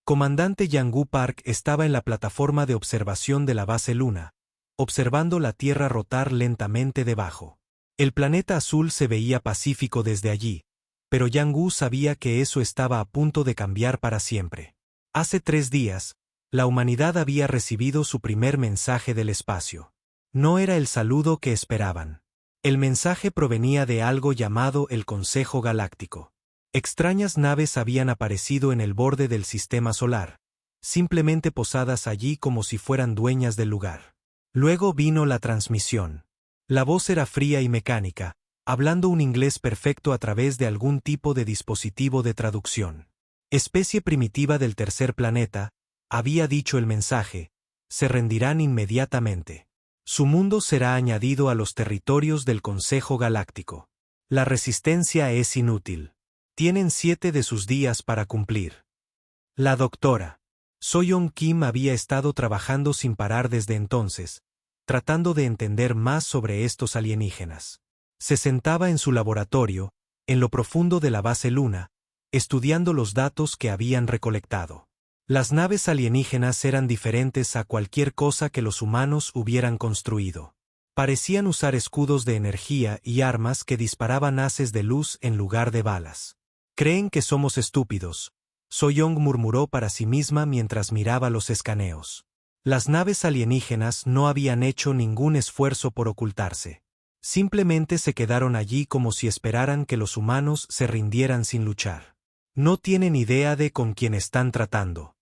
Comandante Yang-gu Park estaba en la plataforma de observación de la base Luna, observando la Tierra rotar lentamente debajo. El planeta azul se veía pacífico desde allí, pero Yang-gu sabía que eso estaba a punto de cambiar para siempre. Hace 3 días, la humanidad había recibido su primer mensaje del espacio. No era el saludo que esperaban. El mensaje provenía de algo llamado el Consejo Galáctico. Extrañas naves habían aparecido en el borde del sistema solar, simplemente posadas allí como si fueran dueñas del lugar. Luego vino la transmisión. La voz era fría y mecánica, hablando un inglés perfecto a través de algún tipo de dispositivo de traducción. Especie primitiva del tercer planeta, había dicho el mensaje, se rendirán inmediatamente. Su mundo será añadido a los territorios del Consejo Galáctico. La resistencia es inútil. Tienen 7 de sus días para cumplir. La doctora So-Yeon Kim había estado trabajando sin parar desde entonces, tratando de entender más sobre estos alienígenas. Se sentaba en su laboratorio, en lo profundo de la base Luna, estudiando los datos que habían recolectado. Las naves alienígenas eran diferentes a cualquier cosa que los humanos hubieran construido. Parecían usar escudos de energía y armas que disparaban haces de luz en lugar de balas. «Creen que somos estúpidos», So-Yeon murmuró para sí misma mientras miraba los escaneos. Las naves alienígenas no habían hecho ningún esfuerzo por ocultarse. Simplemente se quedaron allí como si esperaran que los humanos se rindieran sin luchar. No tienen idea de con quién están tratando.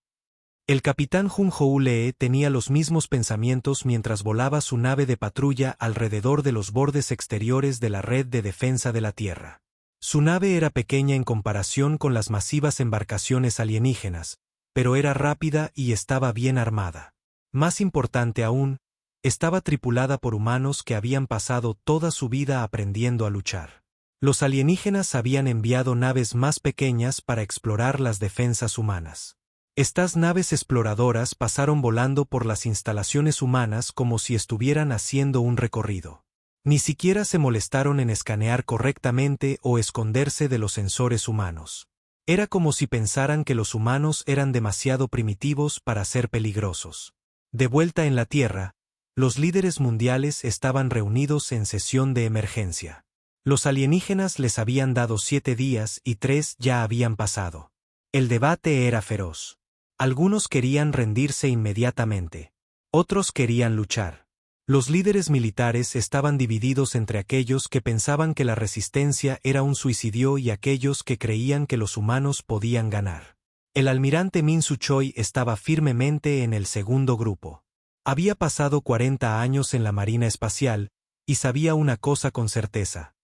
El capitán Jun Ho Lee tenía los mismos pensamientos mientras volaba su nave de patrulla alrededor de los bordes exteriores de la red de defensa de la Tierra. Su nave era pequeña en comparación con las masivas embarcaciones alienígenas, pero era rápida y estaba bien armada. Más importante aún, estaba tripulada por humanos que habían pasado toda su vida aprendiendo a luchar. Los alienígenas habían enviado naves más pequeñas para explorar las defensas humanas. Estas naves exploradoras pasaron volando por las instalaciones humanas como si estuvieran haciendo un recorrido. Ni siquiera se molestaron en escanear correctamente o esconderse de los sensores humanos. Era como si pensaran que los humanos eran demasiado primitivos para ser peligrosos. De vuelta en la Tierra, los líderes mundiales estaban reunidos en sesión de emergencia. Los alienígenas les habían dado 7 días y 3 ya habían pasado. El debate era feroz. Algunos querían rendirse inmediatamente. Otros querían luchar. Los líderes militares estaban divididos entre aquellos que pensaban que la resistencia era un suicidio y aquellos que creían que los humanos podían ganar. El almirante Min Su-choi estaba firmemente en el segundo grupo. Había pasado 40 años en la Marina Espacial, y sabía una cosa con certeza.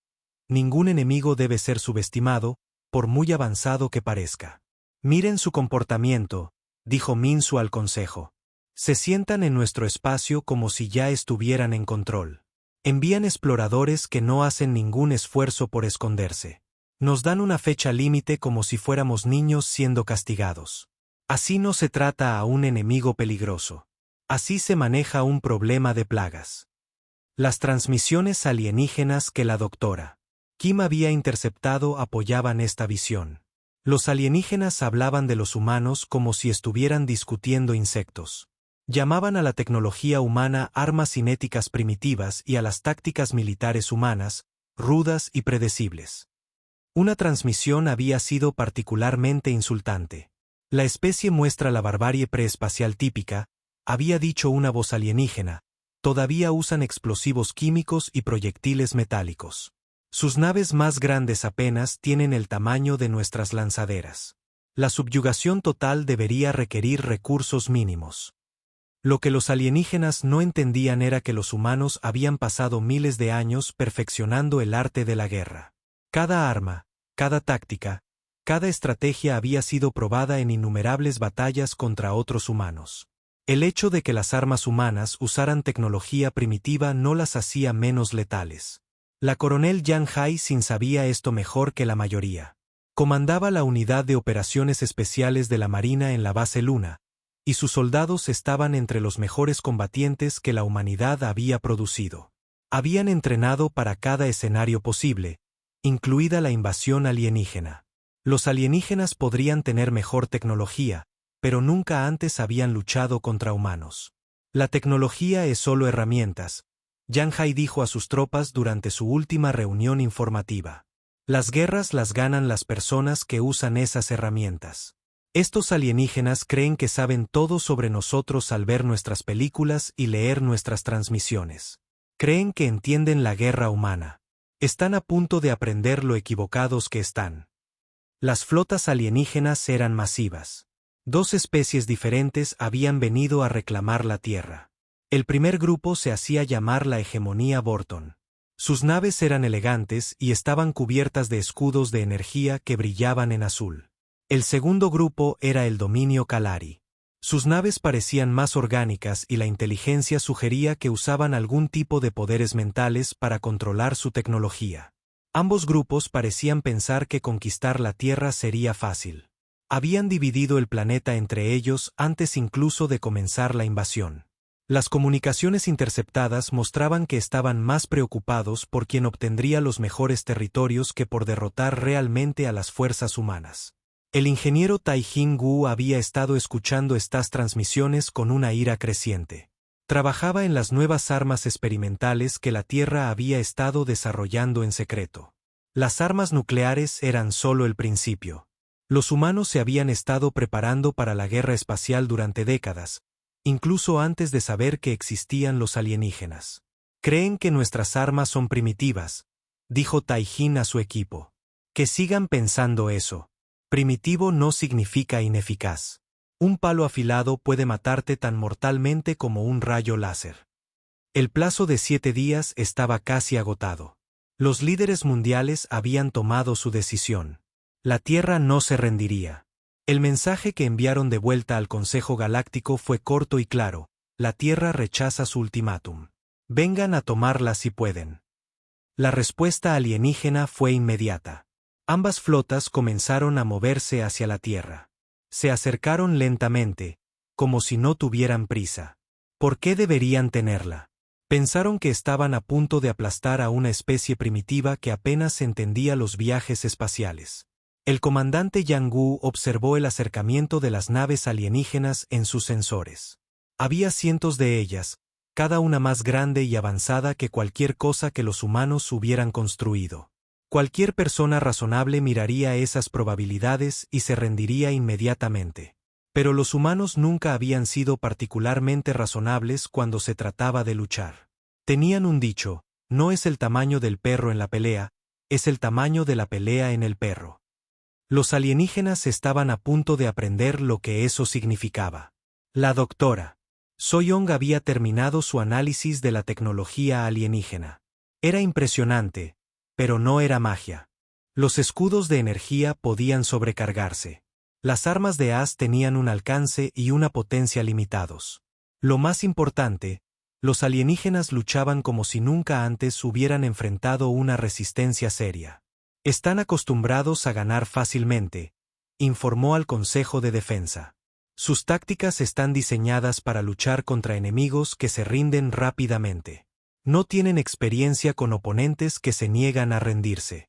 Ningún enemigo debe ser subestimado, por muy avanzado que parezca. Miren su comportamiento, dijo Min Su al consejo. Se sientan en nuestro espacio como si ya estuvieran en control. Envían exploradores que no hacen ningún esfuerzo por esconderse. Nos dan una fecha límite como si fuéramos niños siendo castigados. Así no se trata a un enemigo peligroso. Así se maneja un problema de plagas. Las transmisiones alienígenas que la doctora Kim había interceptado apoyaban esta visión. Los alienígenas hablaban de los humanos como si estuvieran discutiendo insectos. Llamaban a la tecnología humana armas cinéticas primitivas y a las tácticas militares humanas, rudas y predecibles. Una transmisión había sido particularmente insultante. La especie muestra la barbarie preespacial típica, había dicho una voz alienígena, todavía usan explosivos químicos y proyectiles metálicos. Sus naves más grandes apenas tienen el tamaño de nuestras lanzaderas. La subyugación total debería requerir recursos mínimos. Lo que los alienígenas no entendían era que los humanos habían pasado miles de años perfeccionando el arte de la guerra. Cada arma, cada táctica, cada estrategia había sido probada en innumerables batallas contra otros humanos. El hecho de que las armas humanas usaran tecnología primitiva no las hacía menos letales. La coronel Yang Hai-sin sabía esto mejor que la mayoría. Comandaba la unidad de operaciones especiales de la Marina en la base Luna, y sus soldados estaban entre los mejores combatientes que la humanidad había producido. Habían entrenado para cada escenario posible, incluida la invasión alienígena. Los alienígenas podrían tener mejor tecnología, pero nunca antes habían luchado contra humanos. La tecnología es solo herramientas, Yang Hai dijo a sus tropas durante su última reunión informativa. Las guerras las ganan las personas que usan esas herramientas. Estos alienígenas creen que saben todo sobre nosotros al ver nuestras películas y leer nuestras transmisiones. Creen que entienden la guerra humana. Están a punto de aprender lo equivocados que están. Las flotas alienígenas eran masivas. 2 especies diferentes habían venido a reclamar la Tierra. El primer grupo se hacía llamar la hegemonía Borton. Sus naves eran elegantes y estaban cubiertas de escudos de energía que brillaban en azul. El segundo grupo era el dominio Kalari. Sus naves parecían más orgánicas y la inteligencia sugería que usaban algún tipo de poderes mentales para controlar su tecnología. Ambos grupos parecían pensar que conquistar la Tierra sería fácil. Habían dividido el planeta entre ellos antes incluso de comenzar la invasión. Las comunicaciones interceptadas mostraban que estaban más preocupados por quien obtendría los mejores territorios que por derrotar realmente a las fuerzas humanas. El ingeniero Tai-Jin Gu había estado escuchando estas transmisiones con una ira creciente. Trabajaba en las nuevas armas experimentales que la Tierra había estado desarrollando en secreto. Las armas nucleares eran solo el principio. Los humanos se habían estado preparando para la guerra espacial durante décadas, incluso antes de saber que existían los alienígenas. Creen que nuestras armas son primitivas, dijo Tai-Jin a su equipo. Que sigan pensando eso. Primitivo no significa ineficaz. Un palo afilado puede matarte tan mortalmente como un rayo láser. El plazo de 7 días estaba casi agotado. Los líderes mundiales habían tomado su decisión. La Tierra no se rendiría. El mensaje que enviaron de vuelta al Consejo Galáctico fue corto y claro: la Tierra rechaza su ultimátum. Vengan a tomarla si pueden. La respuesta alienígena fue inmediata. Ambas flotas comenzaron a moverse hacia la Tierra. Se acercaron lentamente, como si no tuvieran prisa. ¿Por qué deberían tenerla? Pensaron que estaban a punto de aplastar a una especie primitiva que apenas entendía los viajes espaciales. El comandante Yang Gu observó el acercamiento de las naves alienígenas en sus sensores. Había cientos de ellas, cada una más grande y avanzada que cualquier cosa que los humanos hubieran construido. Cualquier persona razonable miraría esas probabilidades y se rendiría inmediatamente. Pero los humanos nunca habían sido particularmente razonables cuando se trataba de luchar. Tenían un dicho: no es el tamaño del perro en la pelea, es el tamaño de la pelea en el perro. Los alienígenas estaban a punto de aprender lo que eso significaba. La doctora So-Young había terminado su análisis de la tecnología alienígena. Era impresionante, pero no era magia. Los escudos de energía podían sobrecargarse. Las armas de As tenían un alcance y una potencia limitados. Lo más importante, los alienígenas luchaban como si nunca antes hubieran enfrentado una resistencia seria. Están acostumbrados a ganar fácilmente, informó al Consejo de Defensa. Sus tácticas están diseñadas para luchar contra enemigos que se rinden rápidamente. No tienen experiencia con oponentes que se niegan a rendirse.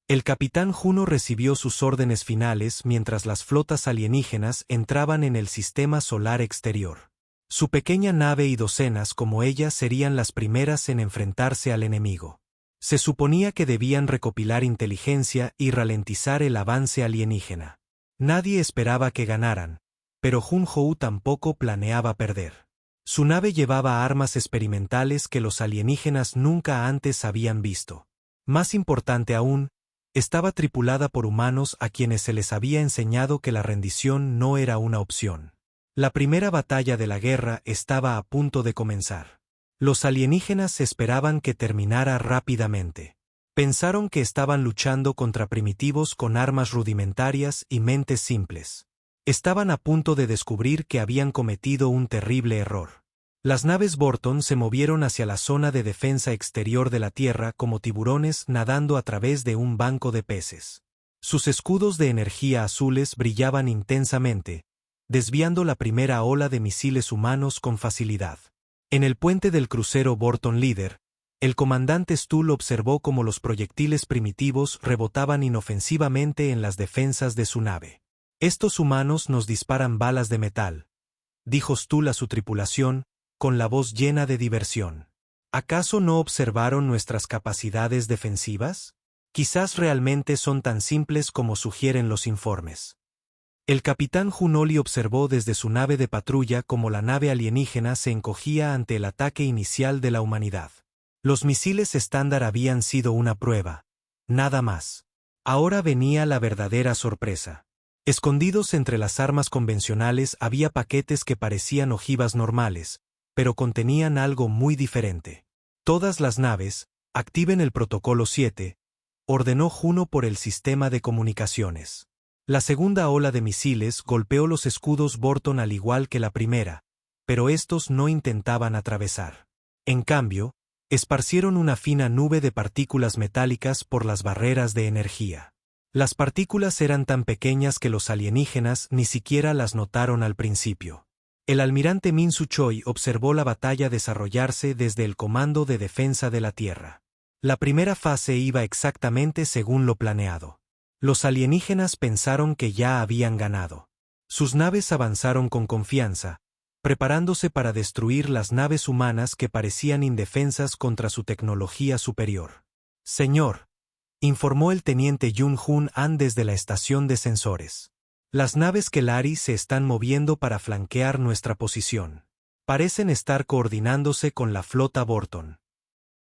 El capitán Juno recibió sus órdenes finales mientras las flotas alienígenas entraban en el sistema solar exterior. Su pequeña nave y docenas como ella serían las primeras en enfrentarse al enemigo. Se suponía que debían recopilar inteligencia y ralentizar el avance alienígena. Nadie esperaba que ganaran, pero Jun Hou tampoco planeaba perder. Su nave llevaba armas experimentales que los alienígenas nunca antes habían visto. Más importante aún, estaba tripulada por humanos a quienes se les había enseñado que la rendición no era una opción. La primera batalla de la guerra estaba a punto de comenzar. Los alienígenas esperaban que terminara rápidamente. Pensaron que estaban luchando contra primitivos con armas rudimentarias y mentes simples. Estaban a punto de descubrir que habían cometido un terrible error. Las naves Borton se movieron hacia la zona de defensa exterior de la Tierra como tiburones nadando a través de un banco de peces. Sus escudos de energía azules brillaban intensamente, desviando la primera ola de misiles humanos con facilidad. En el puente del crucero Borton Leader, el comandante Stull observó cómo los proyectiles primitivos rebotaban inofensivamente en las defensas de su nave. Estos humanos nos disparan balas de metal, dijo Stull a su tripulación, con la voz llena de diversión. ¿Acaso no observaron nuestras capacidades defensivas? Quizás realmente son tan simples como sugieren los informes. El capitán Junoli observó desde su nave de patrulla cómo la nave alienígena se encogía ante el ataque inicial de la humanidad. Los misiles estándar habían sido una prueba, nada más. Ahora venía la verdadera sorpresa. Escondidos entre las armas convencionales había paquetes que parecían ojivas normales, pero contenían algo muy diferente. Todas las naves, activen el protocolo 7, ordenó Juno por el sistema de comunicaciones. La segunda ola de misiles golpeó los escudos Borton al igual que la primera, pero estos no intentaban atravesar. En cambio, esparcieron una fina nube de partículas metálicas por las barreras de energía. Las partículas eran tan pequeñas que los alienígenas ni siquiera las notaron al principio. El almirante Min Su Choi observó la batalla desarrollarse desde el Comando de Defensa de la Tierra. La primera fase iba exactamente según lo planeado. Los alienígenas pensaron que ya habían ganado. Sus naves avanzaron con confianza, preparándose para destruir las naves humanas que parecían indefensas contra su tecnología superior. Señor, informó el teniente Yun Hun An desde la estación de sensores. Las naves Kelari se están moviendo para flanquear nuestra posición. Parecen estar coordinándose con la flota Borton.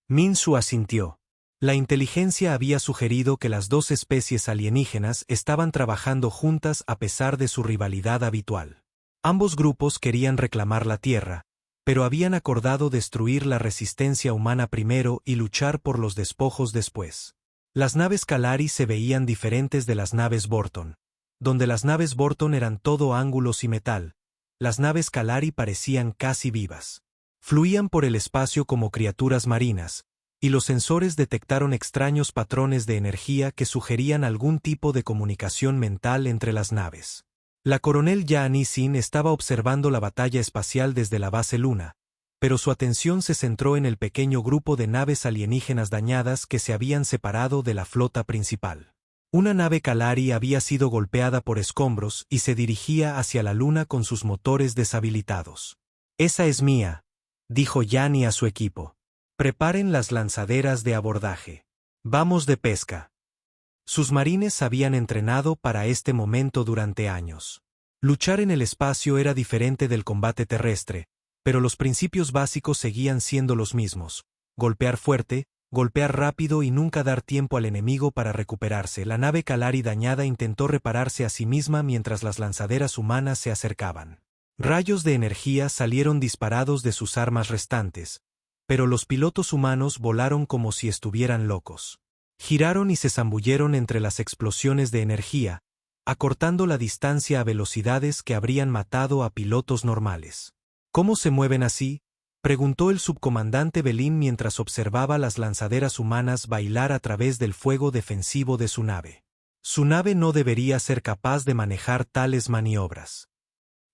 Min Su asintió. La inteligencia había sugerido que las dos especies alienígenas estaban trabajando juntas a pesar de su rivalidad habitual. Ambos grupos querían reclamar la Tierra, pero habían acordado destruir la resistencia humana primero y luchar por los despojos después. Las naves Kalari se veían diferentes de las naves Borton. Donde las naves Borton eran todo ángulos y metal, las naves Kalari parecían casi vivas. Fluían por el espacio como criaturas marinas, y los sensores detectaron extraños patrones de energía que sugerían algún tipo de comunicación mental entre las naves. La coronel Yaani Sin estaba observando la batalla espacial desde la base Luna, pero su atención se centró en el pequeño grupo de naves alienígenas dañadas que se habían separado de la flota principal. Una nave Kalari había sido golpeada por escombros y se dirigía hacia la Luna con sus motores deshabilitados. «Esa es mía», dijo Yaani a su equipo. «Preparen las lanzaderas de abordaje. Vamos de pesca». Sus marines habían entrenado para este momento durante años. Luchar en el espacio era diferente del combate terrestre, pero los principios básicos seguían siendo los mismos: golpear fuerte, golpear rápido y nunca dar tiempo al enemigo para recuperarse. La nave Kalari dañada intentó repararse a sí misma mientras las lanzaderas humanas se acercaban. Rayos de energía salieron disparados de sus armas restantes, pero los pilotos humanos volaron como si estuvieran locos. Giraron y se zambulleron entre las explosiones de energía, acortando la distancia a velocidades que habrían matado a pilotos normales. ¿Cómo se mueven así?, preguntó el subcomandante Belin mientras observaba las lanzaderas humanas bailar a través del fuego defensivo de su nave. Su nave no debería ser capaz de manejar tales maniobras.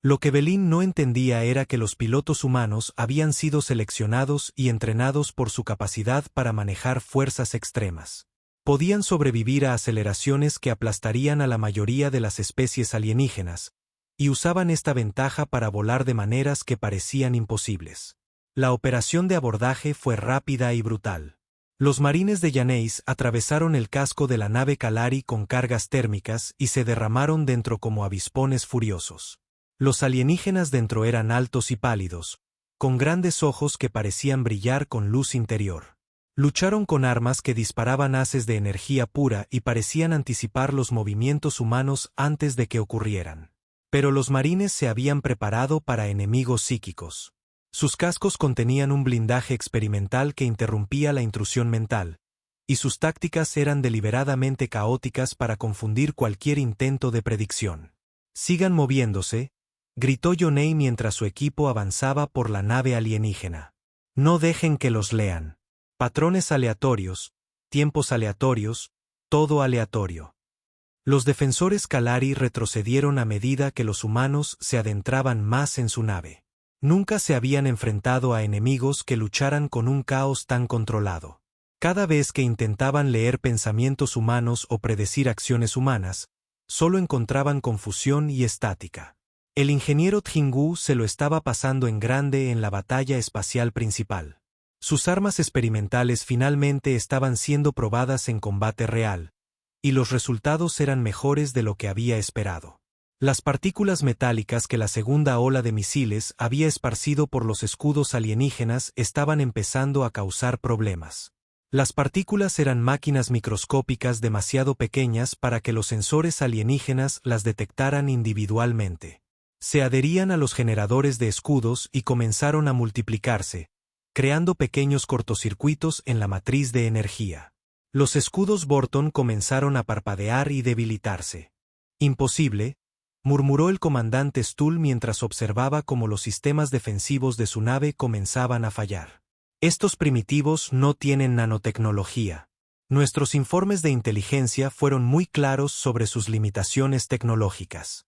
Lo que Belin no entendía era que los pilotos humanos habían sido seleccionados y entrenados por su capacidad para manejar fuerzas extremas. Podían sobrevivir a aceleraciones que aplastarían a la mayoría de las especies alienígenas, y usaban esta ventaja para volar de maneras que parecían imposibles. La operación de abordaje fue rápida y brutal. Los marines de Yaneis atravesaron el casco de la nave Kalari con cargas térmicas y se derramaron dentro como avispones furiosos. Los alienígenas dentro eran altos y pálidos, con grandes ojos que parecían brillar con luz interior. Lucharon con armas que disparaban haces de energía pura y parecían anticipar los movimientos humanos antes de que ocurrieran. Pero los marines se habían preparado para enemigos psíquicos. Sus cascos contenían un blindaje experimental que interrumpía la intrusión mental, y sus tácticas eran deliberadamente caóticas para confundir cualquier intento de predicción. «Sigan moviéndose», gritó Yonei mientras su equipo avanzaba por la nave alienígena. «No dejen que los lean. Patrones aleatorios, tiempos aleatorios, todo aleatorio». Los defensores Kalari retrocedieron a medida que los humanos se adentraban más en su nave. Nunca se habían enfrentado a enemigos que lucharan con un caos tan controlado. Cada vez que intentaban leer pensamientos humanos o predecir acciones humanas, solo encontraban confusión y estática. El ingeniero Tjingu se lo estaba pasando en grande en la batalla espacial principal. Sus armas experimentales finalmente estaban siendo probadas en combate real, y los resultados eran mejores de lo que había esperado. Las partículas metálicas que la segunda ola de misiles había esparcido por los escudos alienígenas estaban empezando a causar problemas. Las partículas eran máquinas microscópicas demasiado pequeñas para que los sensores alienígenas las detectaran individualmente. Se adherían a los generadores de escudos y comenzaron a multiplicarse, creando pequeños cortocircuitos en la matriz de energía. Los escudos Borton comenzaron a parpadear y debilitarse. «Imposible», murmuró el comandante Stull mientras observaba cómo los sistemas defensivos de su nave comenzaban a fallar. «Estos primitivos no tienen nanotecnología. Nuestros informes de inteligencia fueron muy claros sobre sus limitaciones tecnológicas».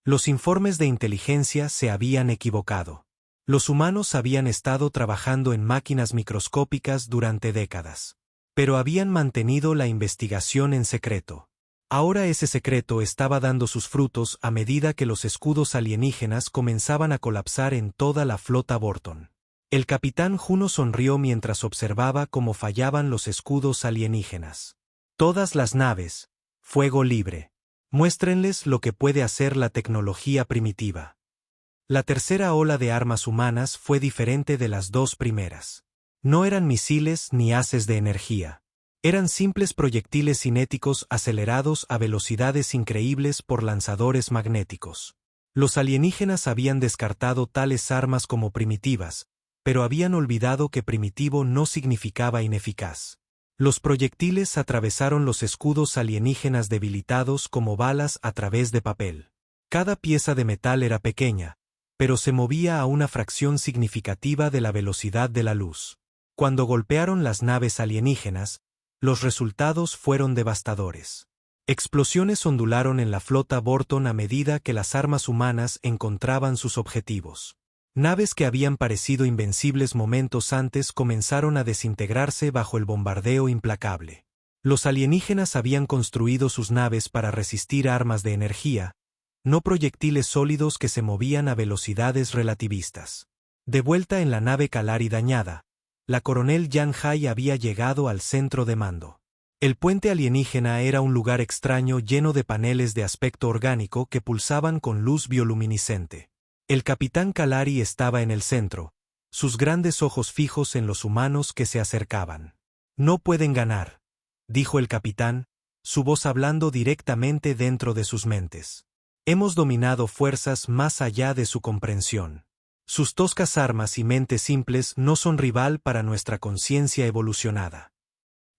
Los informes de inteligencia se habían equivocado. Los humanos habían estado trabajando en máquinas microscópicas durante décadas, pero habían mantenido la investigación en secreto. Ahora ese secreto estaba dando sus frutos a medida que los escudos alienígenas comenzaban a colapsar en toda la flota Borton. El capitán Juno sonrió mientras observaba cómo fallaban los escudos alienígenas. «Todas las naves, fuego libre. Muéstrenles lo que puede hacer la tecnología primitiva». La tercera ola de armas humanas fue diferente de las dos primeras. No eran misiles ni haces de energía. Eran simples proyectiles cinéticos acelerados a velocidades increíbles por lanzadores magnéticos. Los alienígenas habían descartado tales armas como primitivas, pero habían olvidado que primitivo no significaba ineficaz. Los proyectiles atravesaron los escudos alienígenas debilitados como balas a través de papel. Cada pieza de metal era pequeña, pero se movía a una fracción significativa de la velocidad de la luz. Cuando golpearon las naves alienígenas, los resultados fueron devastadores. Explosiones ondularon en la flota Borton a medida que las armas humanas encontraban sus objetivos. Naves que habían parecido invencibles momentos antes comenzaron a desintegrarse bajo el bombardeo implacable. Los alienígenas habían construido sus naves para resistir armas de energía, no proyectiles sólidos que se movían a velocidades relativistas. De vuelta en la nave Kalari dañada, la coronel Yan Hai había llegado al centro de mando. El puente alienígena era un lugar extraño lleno de paneles de aspecto orgánico que pulsaban con luz bioluminiscente. El capitán Kalari estaba en el centro, sus grandes ojos fijos en los humanos que se acercaban. «No pueden ganar», dijo el capitán, su voz hablando directamente dentro de sus mentes. «Hemos dominado fuerzas más allá de su comprensión. Sus toscas armas y mentes simples no son rival para nuestra conciencia evolucionada».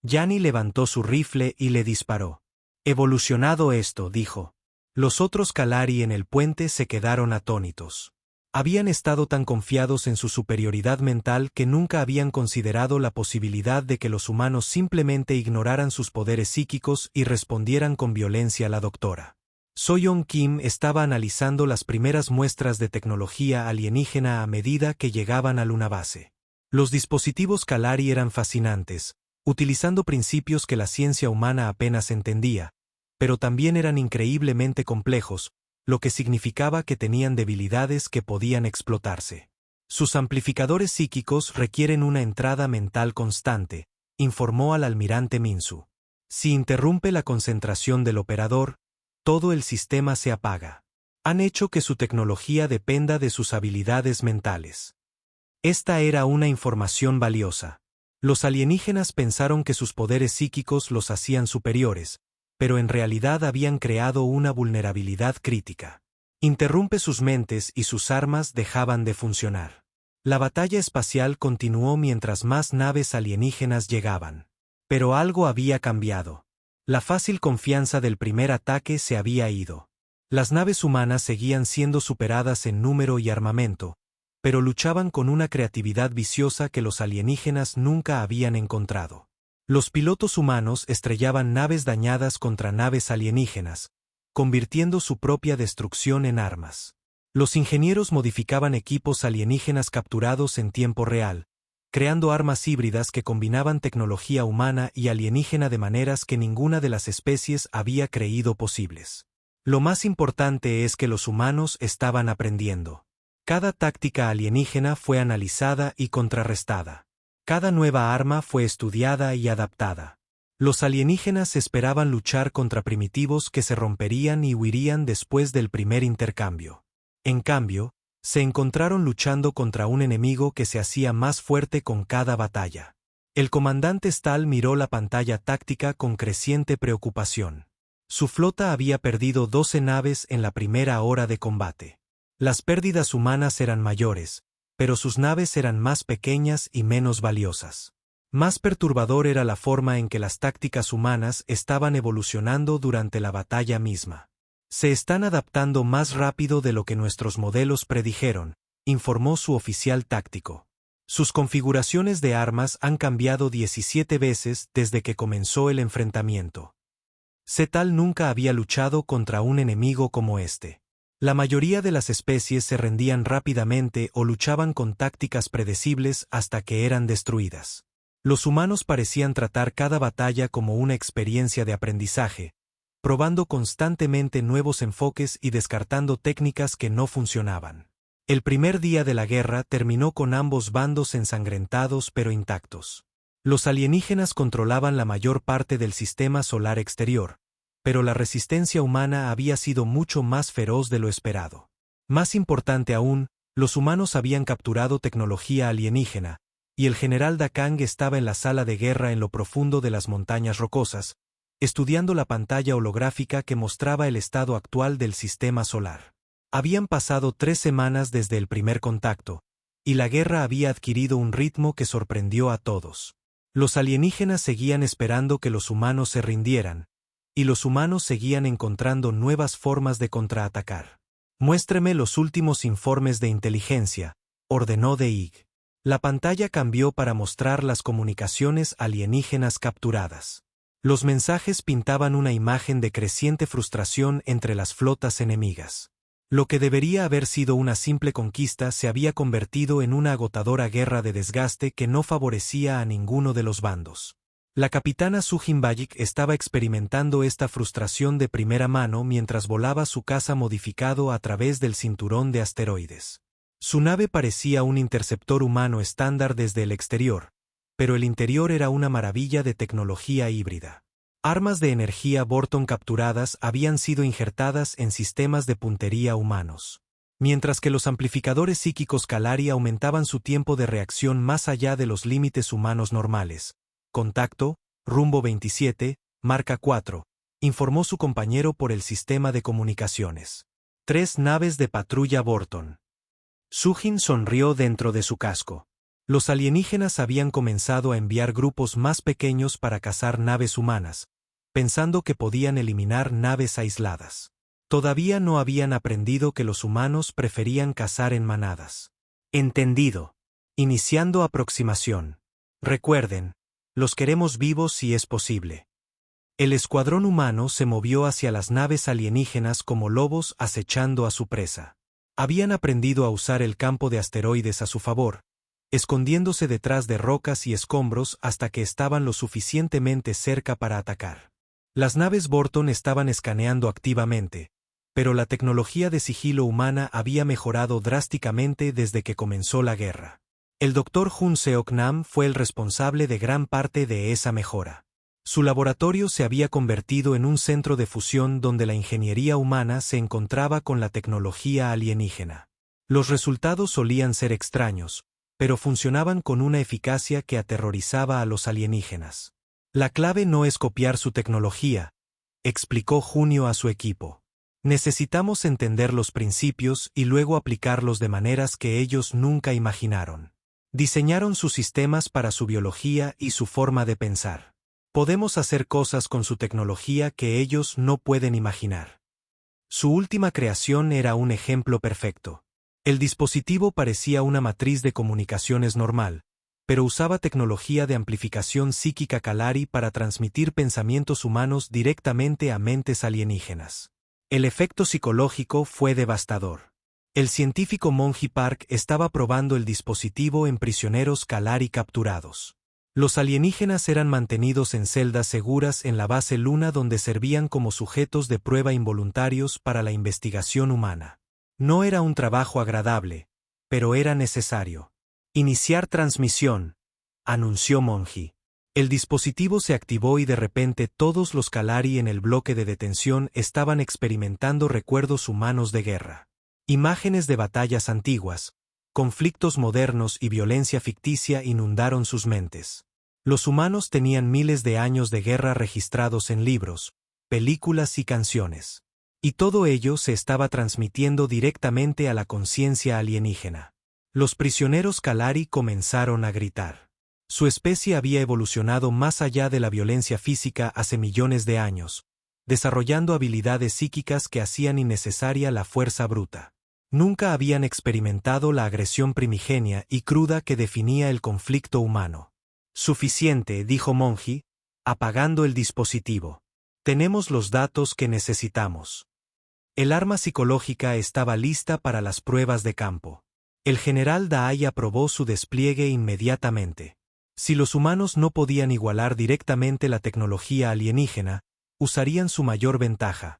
Yanni levantó su rifle y le disparó. «Evolucionado esto», dijo. Los otros Kalari en el puente se quedaron atónitos. Habían estado tan confiados en su superioridad mental que nunca habían considerado la posibilidad de que los humanos simplemente ignoraran sus poderes psíquicos y respondieran con violencia a la doctora. So-Yeon Kim estaba analizando las primeras muestras de tecnología alienígena a medida que llegaban a Luna Base. Los dispositivos Kalari eran fascinantes, utilizando principios que la ciencia humana apenas entendía, pero también eran increíblemente complejos, lo que significaba que tenían debilidades que podían explotarse. Sus amplificadores psíquicos requieren una entrada mental constante, informó al almirante Minsu. Si interrumpe la concentración del operador, todo el sistema se apaga. Han hecho que su tecnología dependa de sus habilidades mentales. Esta era una información valiosa. Los alienígenas pensaron que sus poderes psíquicos los hacían superiores, pero en realidad habían creado una vulnerabilidad crítica. Interrumpe sus mentes y sus armas dejaban de funcionar. La batalla espacial continuó mientras más naves alienígenas llegaban. Pero algo había cambiado. La fácil confianza del primer ataque se había ido. Las naves humanas seguían siendo superadas en número y armamento, pero luchaban con una creatividad viciosa que los alienígenas nunca habían encontrado. Los pilotos humanos estrellaban naves dañadas contra naves alienígenas, convirtiendo su propia destrucción en armas. Los ingenieros modificaban equipos alienígenas capturados en tiempo real, creando armas híbridas que combinaban tecnología humana y alienígena de maneras que ninguna de las especies había creído posibles. Lo más importante es que los humanos estaban aprendiendo. Cada táctica alienígena fue analizada y contrarrestada. Cada nueva arma fue estudiada y adaptada. Los alienígenas esperaban luchar contra primitivos que se romperían y huirían después del primer intercambio. En cambio, se encontraron luchando contra un enemigo que se hacía más fuerte con cada batalla. El comandante Stahl miró la pantalla táctica con creciente preocupación. Su flota había perdido 12 naves en la primera hora de combate. Las pérdidas humanas eran mayores, pero sus naves eran más pequeñas y menos valiosas. Más perturbador era la forma en que las tácticas humanas estaban evolucionando durante la batalla misma. Se están adaptando más rápido de lo que nuestros modelos predijeron, informó su oficial táctico. Sus configuraciones de armas han cambiado 17 veces desde que comenzó el enfrentamiento. Cetal nunca había luchado contra un enemigo como este. La mayoría de las especies se rendían rápidamente o luchaban con tácticas predecibles hasta que eran destruidas. Los humanos parecían tratar cada batalla como una experiencia de aprendizaje, probando constantemente nuevos enfoques y descartando técnicas que no funcionaban. El primer día de la guerra terminó con ambos bandos ensangrentados pero intactos. Los alienígenas controlaban la mayor parte del sistema solar exterior, pero la resistencia humana había sido mucho más feroz de lo esperado. Más importante aún, los humanos habían capturado tecnología alienígena, y el general Dakang estaba en la sala de guerra en lo profundo de las montañas rocosas, estudiando la pantalla holográfica que mostraba el estado actual del sistema solar. Habían pasado 3 semanas desde el primer contacto, y la guerra había adquirido un ritmo que sorprendió a todos. Los alienígenas seguían esperando que los humanos se rindieran, y los humanos seguían encontrando nuevas formas de contraatacar. Muéstreme los últimos informes de inteligencia, ordenó Deig. La pantalla cambió para mostrar las comunicaciones alienígenas capturadas. Los mensajes pintaban una imagen de creciente frustración entre las flotas enemigas. Lo que debería haber sido una simple conquista se había convertido en una agotadora guerra de desgaste que no favorecía a ninguno de los bandos. La capitana Sujin Bayik estaba experimentando esta frustración de primera mano mientras volaba su caza modificado a través del cinturón de asteroides. Su nave parecía un interceptor humano estándar desde el exterior, pero el interior era una maravilla de tecnología híbrida. Armas de energía Borton capturadas habían sido injertadas en sistemas de puntería humanos. Mientras que los amplificadores psíquicos Kalari aumentaban su tiempo de reacción más allá de los límites humanos normales. Contacto, rumbo 27, marca 4, informó su compañero por el sistema de comunicaciones. 3 naves de patrulla Borton. Sujin sonrió dentro de su casco. Los alienígenas habían comenzado a enviar grupos más pequeños para cazar naves humanas, pensando que podían eliminar naves aisladas. Todavía no habían aprendido que los humanos preferían cazar en manadas. Entendido. Iniciando aproximación. Recuerden, los queremos vivos si es posible. El escuadrón humano se movió hacia las naves alienígenas como lobos acechando a su presa. Habían aprendido a usar el campo de asteroides a su favor, escondiéndose detrás de rocas y escombros hasta que estaban lo suficientemente cerca para atacar. Las naves Borton estaban escaneando activamente, pero la tecnología de sigilo humana había mejorado drásticamente desde que comenzó la guerra. El Dr. Hun Seok Nam fue el responsable de gran parte de esa mejora. Su laboratorio se había convertido en un centro de fusión donde la ingeniería humana se encontraba con la tecnología alienígena. Los resultados solían ser extraños, pero funcionaban con una eficacia que aterrorizaba a los alienígenas. La clave no es copiar su tecnología, explicó Junio a su equipo. Necesitamos entender los principios y luego aplicarlos de maneras que ellos nunca imaginaron. Diseñaron sus sistemas para su biología y su forma de pensar. Podemos hacer cosas con su tecnología que ellos no pueden imaginar. Su última creación era un ejemplo perfecto. El dispositivo parecía una matriz de comunicaciones normal, pero usaba tecnología de amplificación psíquica Kalari para transmitir pensamientos humanos directamente a mentes alienígenas. El efecto psicológico fue devastador. El científico Monji Park estaba probando el dispositivo en prisioneros Kalari capturados. Los alienígenas eran mantenidos en celdas seguras en la base Luna donde servían como sujetos de prueba involuntarios para la investigación humana. No era un trabajo agradable, pero era necesario. Iniciar transmisión, anunció Monji. El dispositivo se activó y de repente todos los Kalari en el bloque de detención estaban experimentando recuerdos humanos de guerra. Imágenes de batallas antiguas, conflictos modernos y violencia ficticia inundaron sus mentes. Los humanos tenían miles de años de guerra registrados en libros, películas y canciones. Y todo ello se estaba transmitiendo directamente a la conciencia alienígena. Los prisioneros Kalari comenzaron a gritar. Su especie había evolucionado más allá de la violencia física hace millones de años, desarrollando habilidades psíquicas que hacían innecesaria la fuerza bruta. Nunca habían experimentado la agresión primigenia y cruda que definía el conflicto humano. Suficiente, dijo Monji, apagando el dispositivo. Tenemos los datos que necesitamos. El arma psicológica estaba lista para las pruebas de campo. El general Dai aprobó su despliegue inmediatamente. Si los humanos no podían igualar directamente la tecnología alienígena, usarían su mayor ventaja,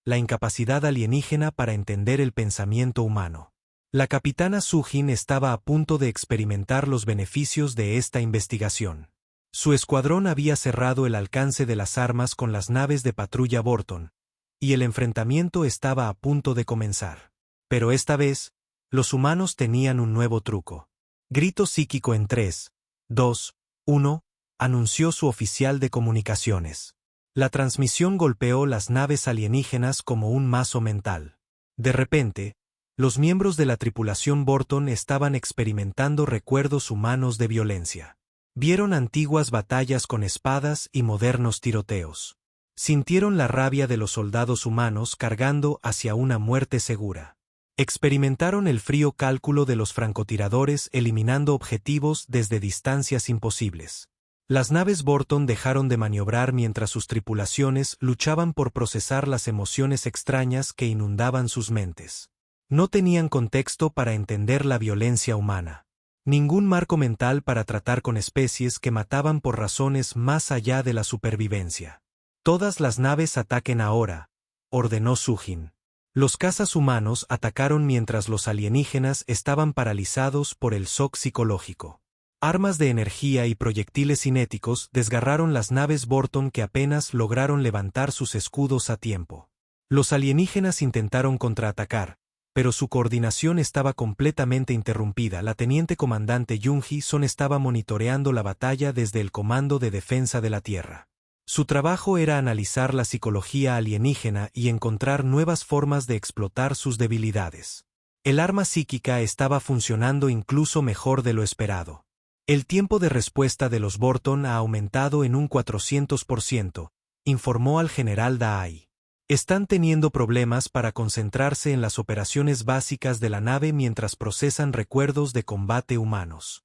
la incapacidad alienígena para entender el pensamiento humano. La capitana Sujin estaba a punto de experimentar los beneficios de esta investigación. Su escuadrón había cerrado el alcance de las armas con las naves de patrulla Borton, y el enfrentamiento estaba a punto de comenzar. Pero esta vez, los humanos tenían un nuevo truco. Grito psíquico en 3, 2, 1, anunció su oficial de comunicaciones. La transmisión golpeó las naves alienígenas como un mazo mental. De repente, los miembros de la tripulación Borton estaban experimentando recuerdos humanos de violencia. Vieron antiguas batallas con espadas y modernos tiroteos. Sintieron la rabia de los soldados humanos cargando hacia una muerte segura. Experimentaron el frío cálculo de los francotiradores eliminando objetivos desde distancias imposibles. Las naves Borton dejaron de maniobrar mientras sus tripulaciones luchaban por procesar las emociones extrañas que inundaban sus mentes. No tenían contexto para entender la violencia humana. Ningún marco mental para tratar con especies que mataban por razones más allá de la supervivencia. Todas las naves ataquen ahora, ordenó Sujin. Los cazas humanos atacaron mientras los alienígenas estaban paralizados por el shock psicológico. Armas de energía y proyectiles cinéticos desgarraron las naves Borton que apenas lograron levantar sus escudos a tiempo. Los alienígenas intentaron contraatacar, pero su coordinación estaba completamente interrumpida. La teniente comandante Jung-hee Son estaba monitoreando la batalla desde el Comando de Defensa de la Tierra. Su trabajo era analizar la psicología alienígena y encontrar nuevas formas de explotar sus debilidades. El arma psíquica estaba funcionando incluso mejor de lo esperado. El tiempo de respuesta de los Borton ha aumentado en un 400%, informó al general Dai. Están teniendo problemas para concentrarse en las operaciones básicas de la nave mientras procesan recuerdos de combate humanos.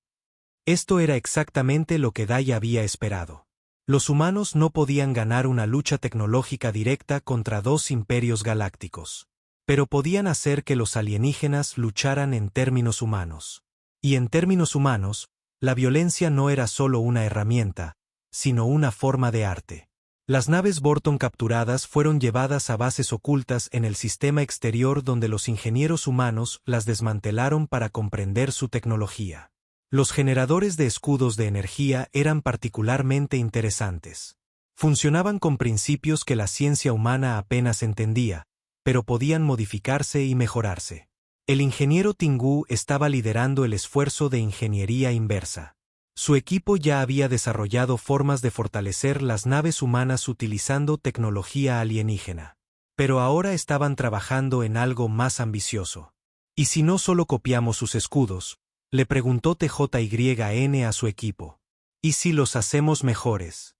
Esto era exactamente lo que Dai había esperado. Los humanos no podían ganar una lucha tecnológica directa contra dos imperios galácticos. Pero podían hacer que los alienígenas lucharan en términos humanos. Y en términos humanos, la violencia no era solo una herramienta, sino una forma de arte. Las naves Borton capturadas fueron llevadas a bases ocultas en el sistema exterior donde los ingenieros humanos las desmantelaron para comprender su tecnología. Los generadores de escudos de energía eran particularmente interesantes. Funcionaban con principios que la ciencia humana apenas entendía, pero podían modificarse y mejorarse. El ingeniero Tingu estaba liderando el esfuerzo de ingeniería inversa. Su equipo ya había desarrollado formas de fortalecer las naves humanas utilizando tecnología alienígena. Pero ahora estaban trabajando en algo más ambicioso. ¿Y si no solo copiamos sus escudos?, le preguntó TJYN a su equipo. ¿Y si los hacemos mejores?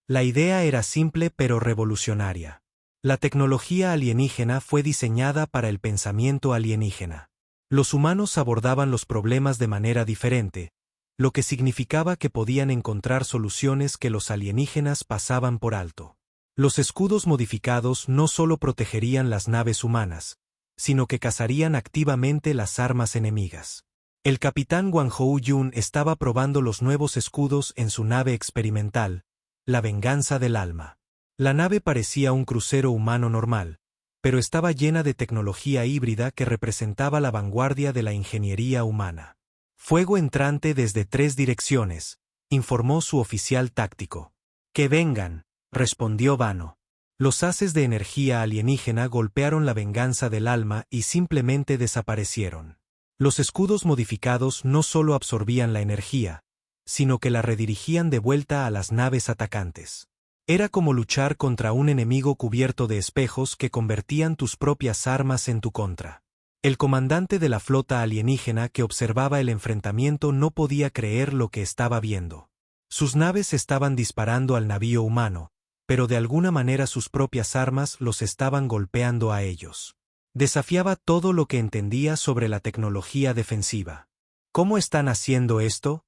La idea era simple pero revolucionaria. La tecnología alienígena fue diseñada para el pensamiento alienígena. Los humanos abordaban los problemas de manera diferente, lo que significaba que podían encontrar soluciones que los alienígenas pasaban por alto. Los escudos modificados no solo protegerían las naves humanas, sino que cazarían activamente las armas enemigas. El capitán Wang Hou-yun estaba probando los nuevos escudos en su nave experimental, la Venganza del Alma. La nave parecía un crucero humano normal, pero estaba llena de tecnología híbrida que representaba la vanguardia de la ingeniería humana. Fuego entrante desde 3 direcciones, informó su oficial táctico. Que vengan, respondió Vano. Los haces de energía alienígena golpearon la Venganza del Alma y simplemente desaparecieron. Los escudos modificados no solo absorbían la energía, sino que la redirigían de vuelta a las naves atacantes. Era como luchar contra un enemigo cubierto de espejos que convertían tus propias armas en tu contra. El comandante de la flota alienígena que observaba el enfrentamiento no podía creer lo que estaba viendo. Sus naves estaban disparando al navío humano, pero de alguna manera sus propias armas los estaban golpeando a ellos. Desafiaba todo lo que entendía sobre la tecnología defensiva. ¿Cómo están haciendo esto?,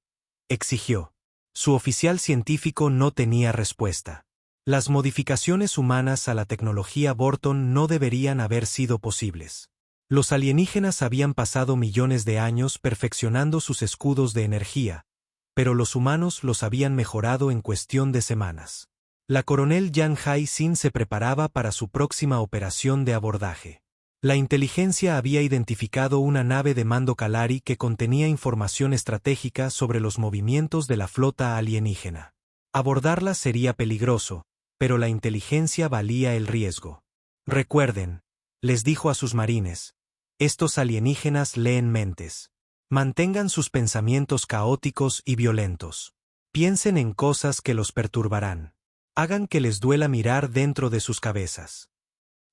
exigió. Su oficial científico no tenía respuesta. Las modificaciones humanas a la tecnología Borton no deberían haber sido posibles. Los alienígenas habían pasado millones de años perfeccionando sus escudos de energía, pero los humanos los habían mejorado en cuestión de semanas. La coronel Yang Hai-sin se preparaba para su próxima operación de abordaje. La inteligencia había identificado una nave de mando Kalari que contenía información estratégica sobre los movimientos de la flota alienígena. Abordarla sería peligroso, pero la inteligencia valía el riesgo. Recuerden, les dijo a sus marines, estos alienígenas leen mentes. Mantengan sus pensamientos caóticos y violentos. Piensen en cosas que los perturbarán. Hagan que les duela mirar dentro de sus cabezas.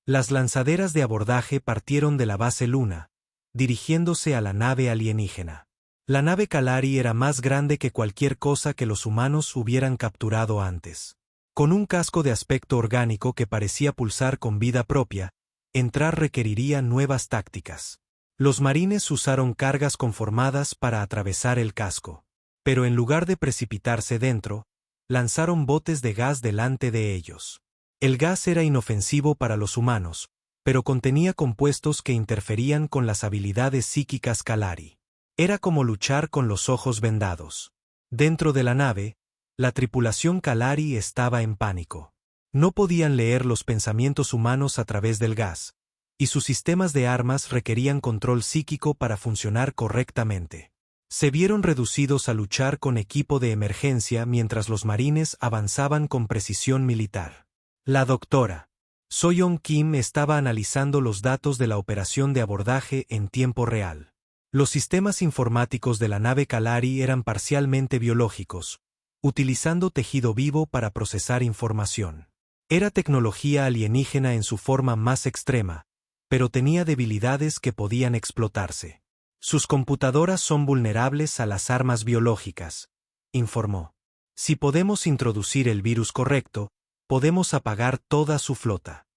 Las lanzaderas de abordaje partieron de la base Luna, dirigiéndose a la nave alienígena. La nave Kalari era más grande que cualquier cosa que los humanos hubieran capturado antes. Con un casco de aspecto orgánico que parecía pulsar con vida propia, entrar requeriría nuevas tácticas. Los marines usaron cargas conformadas para atravesar el casco, pero en lugar de precipitarse dentro, lanzaron botes de gas delante de ellos. El gas era inofensivo para los humanos, pero contenía compuestos que interferían con las habilidades psíquicas Kalari. Era como luchar con los ojos vendados. Dentro de la nave, la tripulación Kalari estaba en pánico. No podían leer los pensamientos humanos a través del gas, y sus sistemas de armas requerían control psíquico para funcionar correctamente. Se vieron reducidos a luchar con equipo de emergencia mientras los marines avanzaban con precisión militar. La doctora So-yeon Kim estaba analizando los datos de la operación de abordaje en tiempo real. Los sistemas informáticos de la nave Kalari eran parcialmente biológicos, utilizando tejido vivo para procesar información. Era tecnología alienígena en su forma más extrema, pero tenía debilidades que podían explotarse. Sus computadoras son vulnerables a las armas biológicas, informó. Si podemos introducir el virus correcto, podemos apagar toda su flota.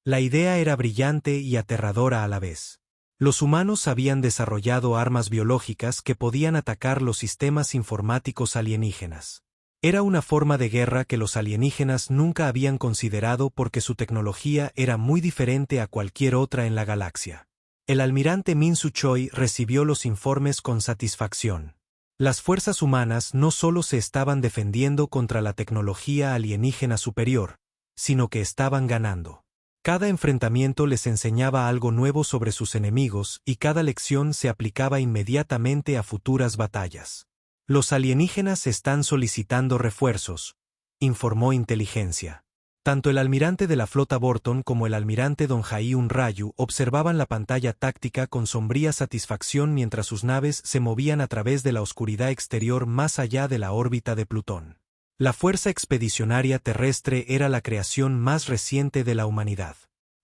La idea era brillante y aterradora a la vez. Los humanos habían desarrollado armas biológicas que podían atacar los sistemas informáticos alienígenas. Era una forma de guerra que los alienígenas nunca habían considerado porque su tecnología era muy diferente a cualquier otra en la galaxia. El almirante Min Su-choi recibió los informes con satisfacción. Las fuerzas humanas no solo se estaban defendiendo contra la tecnología alienígena superior, sino que estaban ganando. Cada enfrentamiento les enseñaba algo nuevo sobre sus enemigos y cada lección se aplicaba inmediatamente a futuras batallas. Los alienígenas están solicitando refuerzos, informó Inteligencia. Tanto el almirante de la flota Borton como el almirante Don Jae-un Ryu observaban la pantalla táctica con sombría satisfacción mientras sus naves se movían a través de la oscuridad exterior más allá de la órbita de Plutón. La Fuerza Expedicionaria Terrestre era la creación más reciente de la humanidad.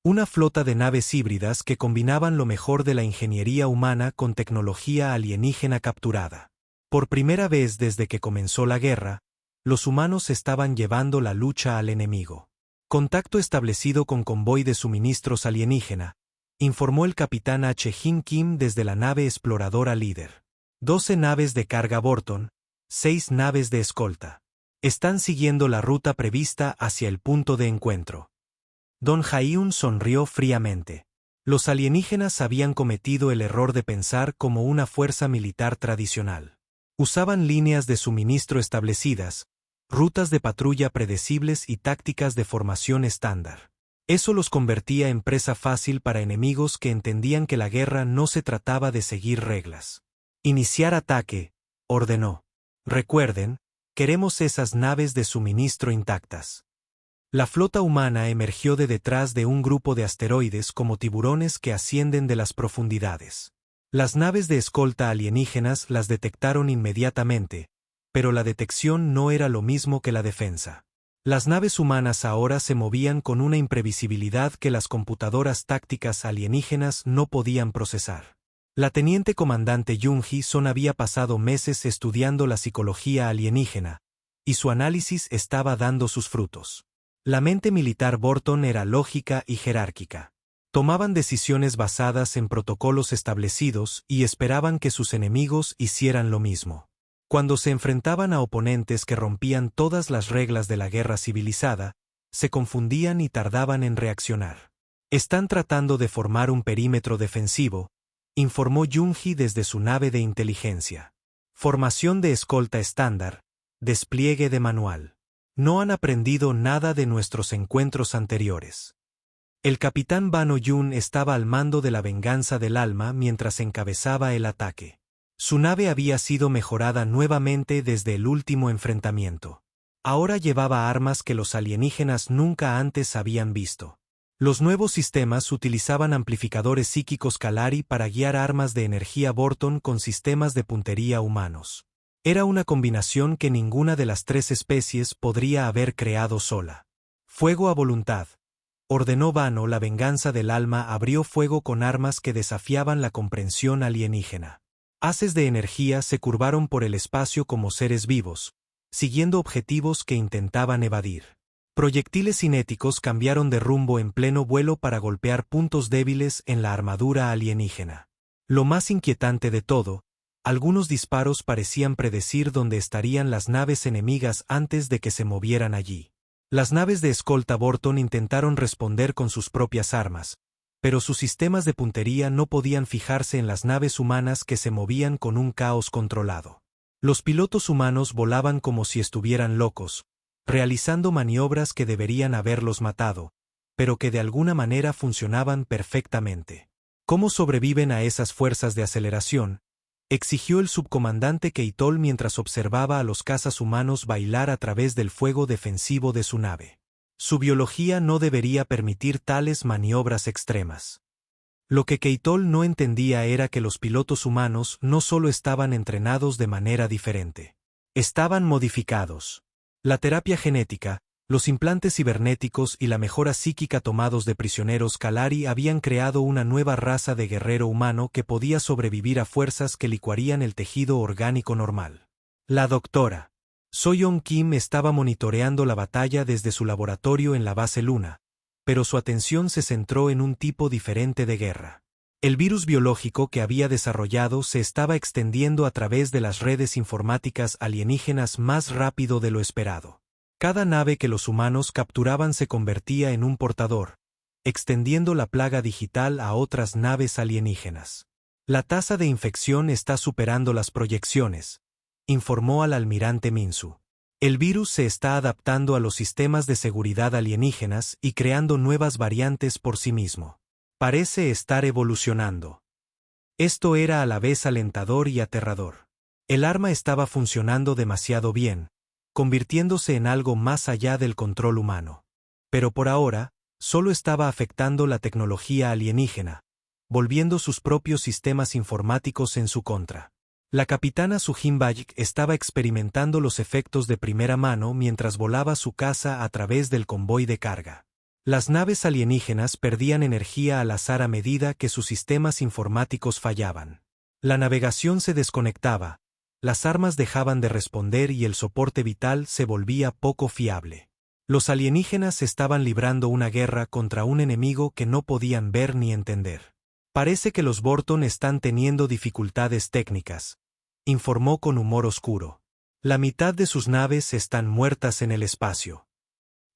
Una flota de naves híbridas que combinaban lo mejor de la ingeniería humana con tecnología alienígena capturada. Por primera vez desde que comenzó la guerra, los humanos estaban llevando la lucha al enemigo. Contacto establecido con convoy de suministros alienígena, informó el capitán H. Jin Kim desde la nave exploradora líder. 12 naves de carga Borton, 6 naves de escolta. Están siguiendo la ruta prevista hacia el punto de encuentro. Don Jae-un sonrió fríamente. Los alienígenas habían cometido el error de pensar como una fuerza militar tradicional. Usaban líneas de suministro establecidas, rutas de patrulla predecibles y tácticas de formación estándar. Eso los convertía en presa fácil para enemigos que entendían que la guerra no se trataba de seguir reglas. Iniciar ataque, ordenó. Recuerden, queremos esas naves de suministro intactas. La flota humana emergió de detrás de un grupo de asteroides como tiburones que ascienden de las profundidades. Las naves de escolta alienígenas las detectaron inmediatamente, pero la detección no era lo mismo que la defensa. Las naves humanas ahora se movían con una imprevisibilidad que las computadoras tácticas alienígenas no podían procesar. La teniente comandante Jung-Hee había pasado meses estudiando la psicología alienígena, y su análisis estaba dando sus frutos. La mente militar Borton era lógica y jerárquica. Tomaban decisiones basadas en protocolos establecidos y esperaban que sus enemigos hicieran lo mismo. Cuando se enfrentaban a oponentes que rompían todas las reglas de la guerra civilizada, se confundían y tardaban en reaccionar. Están tratando de formar un perímetro defensivo, informó Jung-Hee desde su nave de inteligencia. Formación de escolta estándar, despliegue de manual. No han aprendido nada de nuestros encuentros anteriores. El capitán Bano Yun estaba al mando de la venganza del alma mientras encabezaba el ataque. Su nave había sido mejorada nuevamente desde el último enfrentamiento. Ahora llevaba armas que los alienígenas nunca antes habían visto. Los nuevos sistemas utilizaban amplificadores psíquicos Kalari para guiar armas de energía Borton con sistemas de puntería humanos. Era una combinación que ninguna de las tres especies podría haber creado sola. Fuego a voluntad. Ordenó Bano. La venganza del alma abrió fuego con armas que desafiaban la comprensión alienígena. Haces de energía se curvaron por el espacio como seres vivos, siguiendo objetivos que intentaban evadir. Proyectiles cinéticos cambiaron de rumbo en pleno vuelo para golpear puntos débiles en la armadura alienígena. Lo más inquietante de todo, algunos disparos parecían predecir dónde estarían las naves enemigas antes de que se movieran allí. Las naves de escolta Borton intentaron responder con sus propias armas, pero sus sistemas de puntería no podían fijarse en las naves humanas que se movían con un caos controlado. Los pilotos humanos volaban como si estuvieran locos, realizando maniobras que deberían haberlos matado, pero que de alguna manera funcionaban perfectamente. ¿Cómo sobreviven a esas fuerzas de aceleración?, exigió el subcomandante Keitol mientras observaba a los cazas humanos bailar a través del fuego defensivo de su nave. Su biología no debería permitir tales maniobras extremas. Lo que Keitol no entendía era que los pilotos humanos no solo estaban entrenados de manera diferente. Estaban modificados. La terapia genética, los implantes cibernéticos y la mejora psíquica tomados de prisioneros Kalari habían creado una nueva raza de guerrero humano que podía sobrevivir a fuerzas que licuarían el tejido orgánico normal. La doctora So-Yeon Kim estaba monitoreando la batalla desde su laboratorio en la base Luna, pero su atención se centró en un tipo diferente de guerra. El virus biológico que había desarrollado se estaba extendiendo a través de las redes informáticas alienígenas más rápido de lo esperado. Cada nave que los humanos capturaban se convertía en un portador, extendiendo la plaga digital a otras naves alienígenas. La tasa de infección está superando las proyecciones, informó al almirante Minsu. El virus se está adaptando a los sistemas de seguridad alienígenas y creando nuevas variantes por sí mismo. Parece estar evolucionando. Esto era a la vez alentador y aterrador. El arma estaba funcionando demasiado bien, convirtiéndose en algo más allá del control humano. Pero por ahora, solo estaba afectando la tecnología alienígena, volviendo sus propios sistemas informáticos en su contra. La capitana Sujin Bayik estaba experimentando los efectos de primera mano mientras volaba su caza a través del convoy de carga. Las naves alienígenas perdían energía al azar a medida que sus sistemas informáticos fallaban. La navegación se desconectaba, las armas dejaban de responder y el soporte vital se volvía poco fiable. Los alienígenas estaban librando una guerra contra un enemigo que no podían ver ni entender. Parece que los Borton están teniendo dificultades técnicas, informó con humor oscuro. La mitad de sus naves están muertas en el espacio.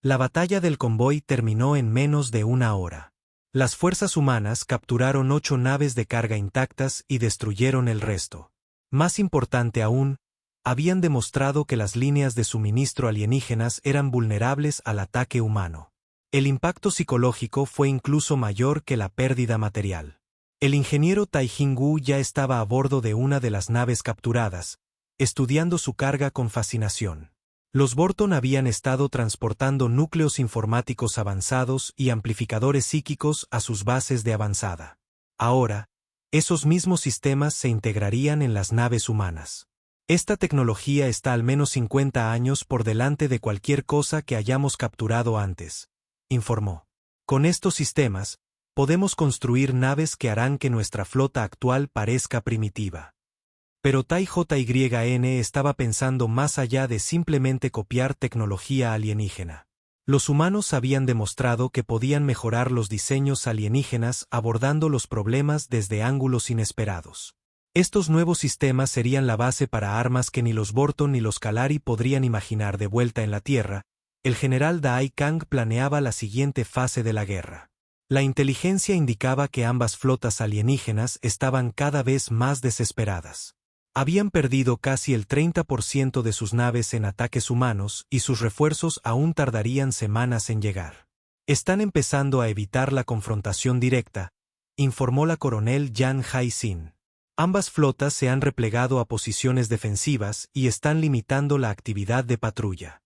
La batalla del convoy terminó en menos de una hora. Las fuerzas humanas capturaron 8 naves de carga intactas y destruyeron el resto. Más importante aún, habían demostrado que las líneas de suministro alienígenas eran vulnerables al ataque humano. El impacto psicológico fue incluso mayor que la pérdida material. El ingeniero Tai-Jin Wu ya estaba a bordo de una de las naves capturadas, estudiando su carga con fascinación. Los Borton habían estado transportando núcleos informáticos avanzados y amplificadores psíquicos a sus bases de avanzada. Ahora, esos mismos sistemas se integrarían en las naves humanas. Esta tecnología está al menos 50 años por delante de cualquier cosa que hayamos capturado antes, informó. Con estos sistemas, podemos construir naves que harán que nuestra flota actual parezca primitiva. Pero Tai-JYN estaba pensando más allá de simplemente copiar tecnología alienígena. Los humanos habían demostrado que podían mejorar los diseños alienígenas abordando los problemas desde ángulos inesperados. Estos nuevos sistemas serían la base para armas que ni los Borton ni los Kalari podrían imaginar de vuelta en la Tierra. El general Dai Kang planeaba la siguiente fase de la guerra. La inteligencia indicaba que ambas flotas alienígenas estaban cada vez más desesperadas. Habían perdido casi el 30% de sus naves en ataques humanos y sus refuerzos aún tardarían semanas en llegar. Están empezando a evitar la confrontación directa, informó la coronel Yang Hai-sin. Ambas flotas se han replegado a posiciones defensivas y están limitando la actividad de patrulla.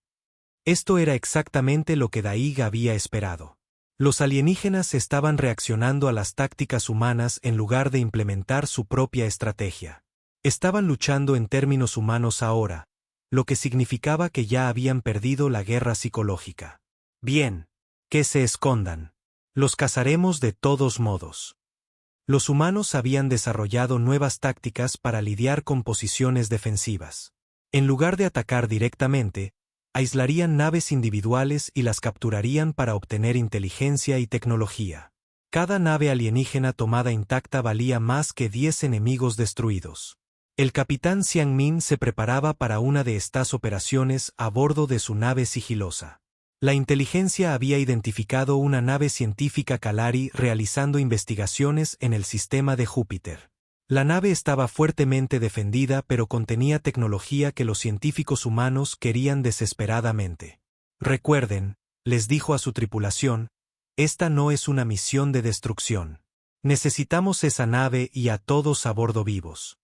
Esto era exactamente lo que Daig había esperado. Los alienígenas estaban reaccionando a las tácticas humanas en lugar de implementar su propia estrategia. Estaban luchando en términos humanos ahora, lo que significaba que ya habían perdido la guerra psicológica. Bien, que se escondan. Los cazaremos de todos modos. Los humanos habían desarrollado nuevas tácticas para lidiar con posiciones defensivas. En lugar de atacar directamente, aislarían naves individuales y las capturarían para obtener inteligencia y tecnología. Cada nave alienígena tomada intacta valía más que 10 enemigos destruidos. El capitán Xiang Min se preparaba para una de estas operaciones a bordo de su nave sigilosa. La inteligencia había identificado una nave científica Kalari realizando investigaciones en el sistema de Júpiter. La nave estaba fuertemente defendida pero contenía tecnología que los científicos humanos querían desesperadamente. Recuerden, les dijo a su tripulación, esta no es una misión de destrucción. Necesitamos esa nave y a todos a bordo vivos.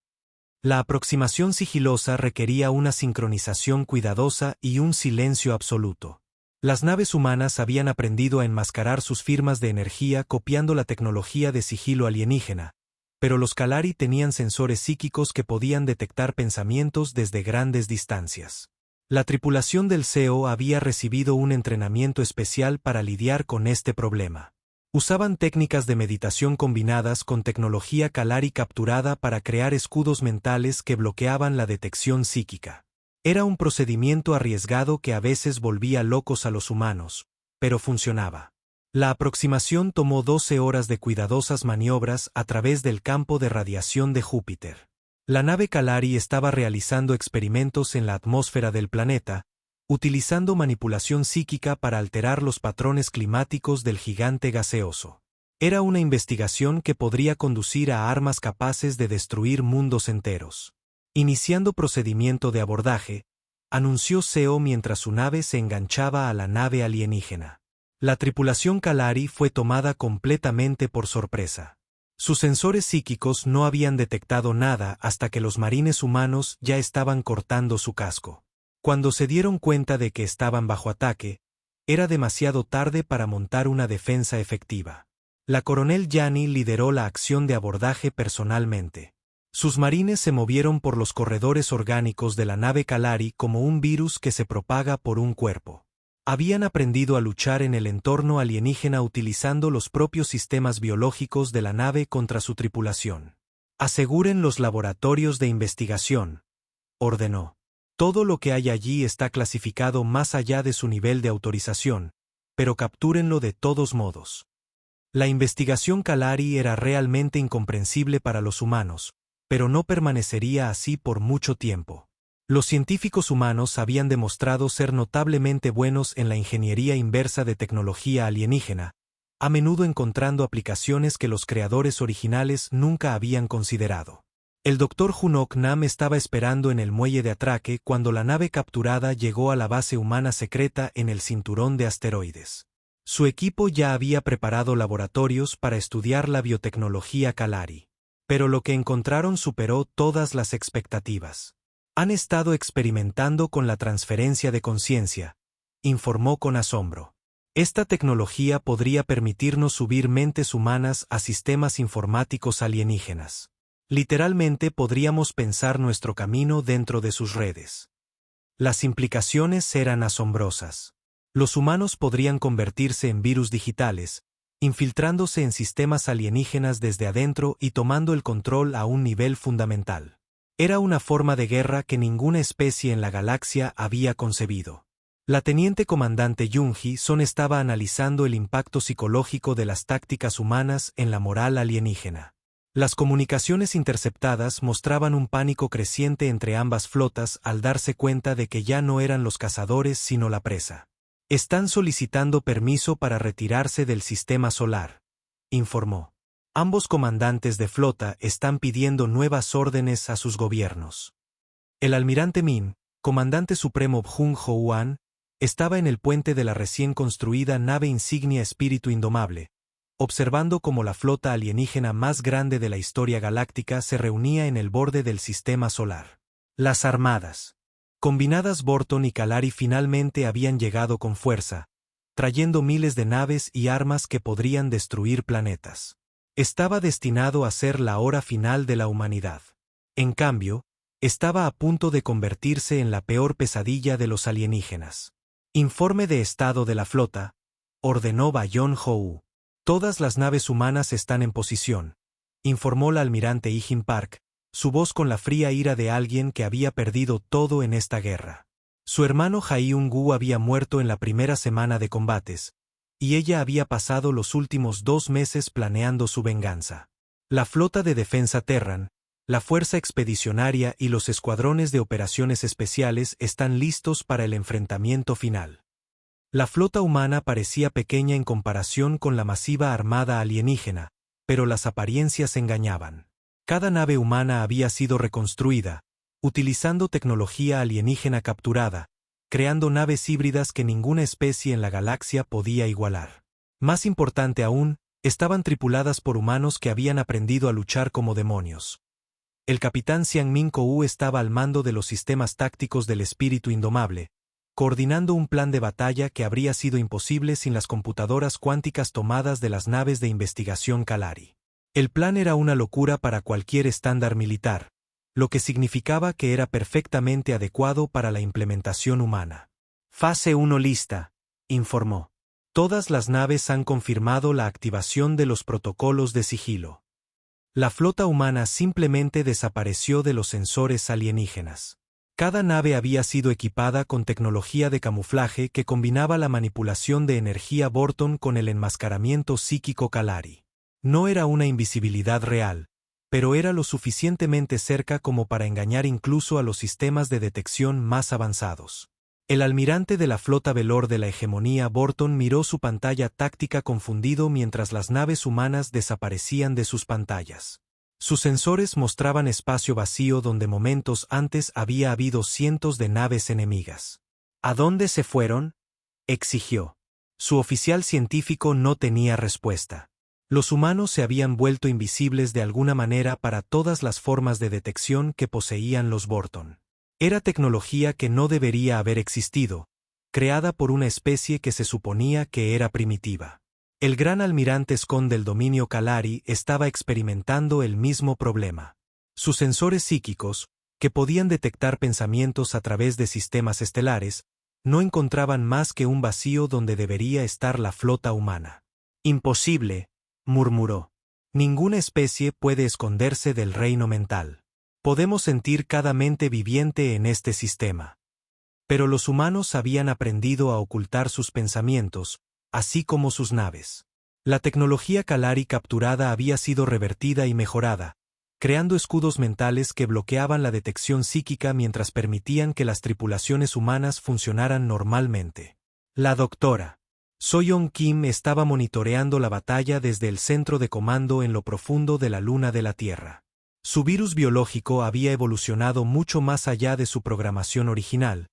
La aproximación sigilosa requería una sincronización cuidadosa y un silencio absoluto. Las naves humanas habían aprendido a enmascarar sus firmas de energía copiando la tecnología de sigilo alienígena, pero los Kalari tenían sensores psíquicos que podían detectar pensamientos desde grandes distancias. La tripulación del CEO había recibido un entrenamiento especial para lidiar con este problema. Usaban técnicas de meditación combinadas con tecnología Kalari capturada para crear escudos mentales que bloqueaban la detección psíquica. Era un procedimiento arriesgado que a veces volvía locos a los humanos, pero funcionaba. La aproximación tomó 12 horas de cuidadosas maniobras a través del campo de radiación de Júpiter. La nave Kalari estaba realizando experimentos en la atmósfera del planeta, utilizando manipulación psíquica para alterar los patrones climáticos del gigante gaseoso. Era una investigación que podría conducir a armas capaces de destruir mundos enteros. Iniciando procedimiento de abordaje, anunció CEO mientras su nave se enganchaba a la nave alienígena. La tripulación Kalari fue tomada completamente por sorpresa. Sus sensores psíquicos no habían detectado nada hasta que los marines humanos ya estaban cortando su casco. Cuando se dieron cuenta de que estaban bajo ataque, era demasiado tarde para montar una defensa efectiva. La coronel Yani lideró la acción de abordaje personalmente. Sus marines se movieron por los corredores orgánicos de la nave Kalari como un virus que se propaga por un cuerpo. Habían aprendido a luchar en el entorno alienígena utilizando los propios sistemas biológicos de la nave contra su tripulación. Aseguren los laboratorios de investigación, ordenó. Todo lo que hay allí está clasificado más allá de su nivel de autorización, pero captúrenlo de todos modos. La investigación Kalari era realmente incomprensible para los humanos, pero no permanecería así por mucho tiempo. Los científicos humanos habían demostrado ser notablemente buenos en la ingeniería inversa de tecnología alienígena, a menudo encontrando aplicaciones que los creadores originales nunca habían considerado. El Dr. Hunok Nam estaba esperando en el muelle de atraque cuando la nave capturada llegó a la base humana secreta en el cinturón de asteroides. Su equipo ya había preparado laboratorios para estudiar la biotecnología Kalari. Pero lo que encontraron superó todas las expectativas. Han estado experimentando con la transferencia de conciencia, informó con asombro. Esta tecnología podría permitirnos subir mentes humanas a sistemas informáticos alienígenas. Literalmente podríamos pensar nuestro camino dentro de sus redes. Las implicaciones eran asombrosas. Los humanos podrían convertirse en virus digitales, infiltrándose en sistemas alienígenas desde adentro y tomando el control a un nivel fundamental. Era una forma de guerra que ninguna especie en la galaxia había concebido. La teniente comandante Jungi Son estaba analizando el impacto psicológico de las tácticas humanas en la moral alienígena. Las comunicaciones interceptadas mostraban un pánico creciente entre ambas flotas al darse cuenta de que ya no eran los cazadores sino la presa. Están solicitando permiso para retirarse del sistema solar, informó. Ambos comandantes de flota están pidiendo nuevas órdenes a sus gobiernos. El almirante Min, comandante supremo Bjung Houan, estaba en el puente de la recién construida nave insignia Espíritu Indomable, observando cómo la flota alienígena más grande de la historia galáctica se reunía en el borde del sistema solar. Las armadas combinadas Borton y Kalari finalmente habían llegado con fuerza, trayendo miles de naves y armas que podrían destruir planetas. Estaba destinado a ser la hora final de la humanidad. En cambio, estaba a punto de convertirse en la peor pesadilla de los alienígenas. Informe de estado de la flota, ordenó Bayon Hou. Todas las naves humanas están en posición, informó la almirante Ijin Park, su voz con la fría ira de alguien que había perdido todo en esta guerra. Su hermano Jaiung-gu había muerto en la primera semana de combates, y ella había pasado los últimos 2 meses planeando su venganza. La flota de defensa Terran, la fuerza expedicionaria y los escuadrones de operaciones especiales están listos para el enfrentamiento final. La flota humana parecía pequeña en comparación con la masiva armada alienígena, pero las apariencias engañaban. Cada nave humana había sido reconstruida, utilizando tecnología alienígena capturada, creando naves híbridas que ninguna especie en la galaxia podía igualar. Más importante aún, estaban tripuladas por humanos que habían aprendido a luchar como demonios. El capitán Xiangmin Kou estaba al mando de los sistemas tácticos del Espíritu Indomable, coordinando un plan de batalla que habría sido imposible sin las computadoras cuánticas tomadas de las naves de investigación Kalari. El plan era una locura para cualquier estándar militar, lo que significaba que era perfectamente adecuado para la implementación humana. Fase 1 lista, informó. Todas las naves han confirmado la activación de los protocolos de sigilo. La flota humana simplemente desapareció de los sensores alienígenas. Cada nave había sido equipada con tecnología de camuflaje que combinaba la manipulación de energía Borton con el enmascaramiento psíquico Kalari. No era una invisibilidad real, pero era lo suficientemente cerca como para engañar incluso a los sistemas de detección más avanzados. El almirante de la flota Velor de la hegemonía Borton miró su pantalla táctica confundido mientras las naves humanas desaparecían de sus pantallas. Sus sensores mostraban espacio vacío donde momentos antes había habido cientos de naves enemigas. ¿A dónde se fueron?, exigió. Su oficial científico no tenía respuesta. Los humanos se habían vuelto invisibles de alguna manera para todas las formas de detección que poseían los Borton. Era tecnología que no debería haber existido, creada por una especie que se suponía que era primitiva. El gran almirante Skon del dominio Kalari estaba experimentando el mismo problema. Sus sensores psíquicos, que podían detectar pensamientos a través de sistemas estelares, no encontraban más que un vacío donde debería estar la flota humana. Imposible, murmuró. Ninguna especie puede esconderse del reino mental. Podemos sentir cada mente viviente en este sistema. Pero los humanos habían aprendido a ocultar sus pensamientos, así como sus naves. La tecnología Kalari capturada había sido revertida y mejorada, creando escudos mentales que bloqueaban la detección psíquica mientras permitían que las tripulaciones humanas funcionaran normalmente. La doctora So-Yeon Kim estaba monitoreando la batalla desde el centro de comando en lo profundo de la luna de la Tierra. Su virus biológico había evolucionado mucho más allá de su programación original,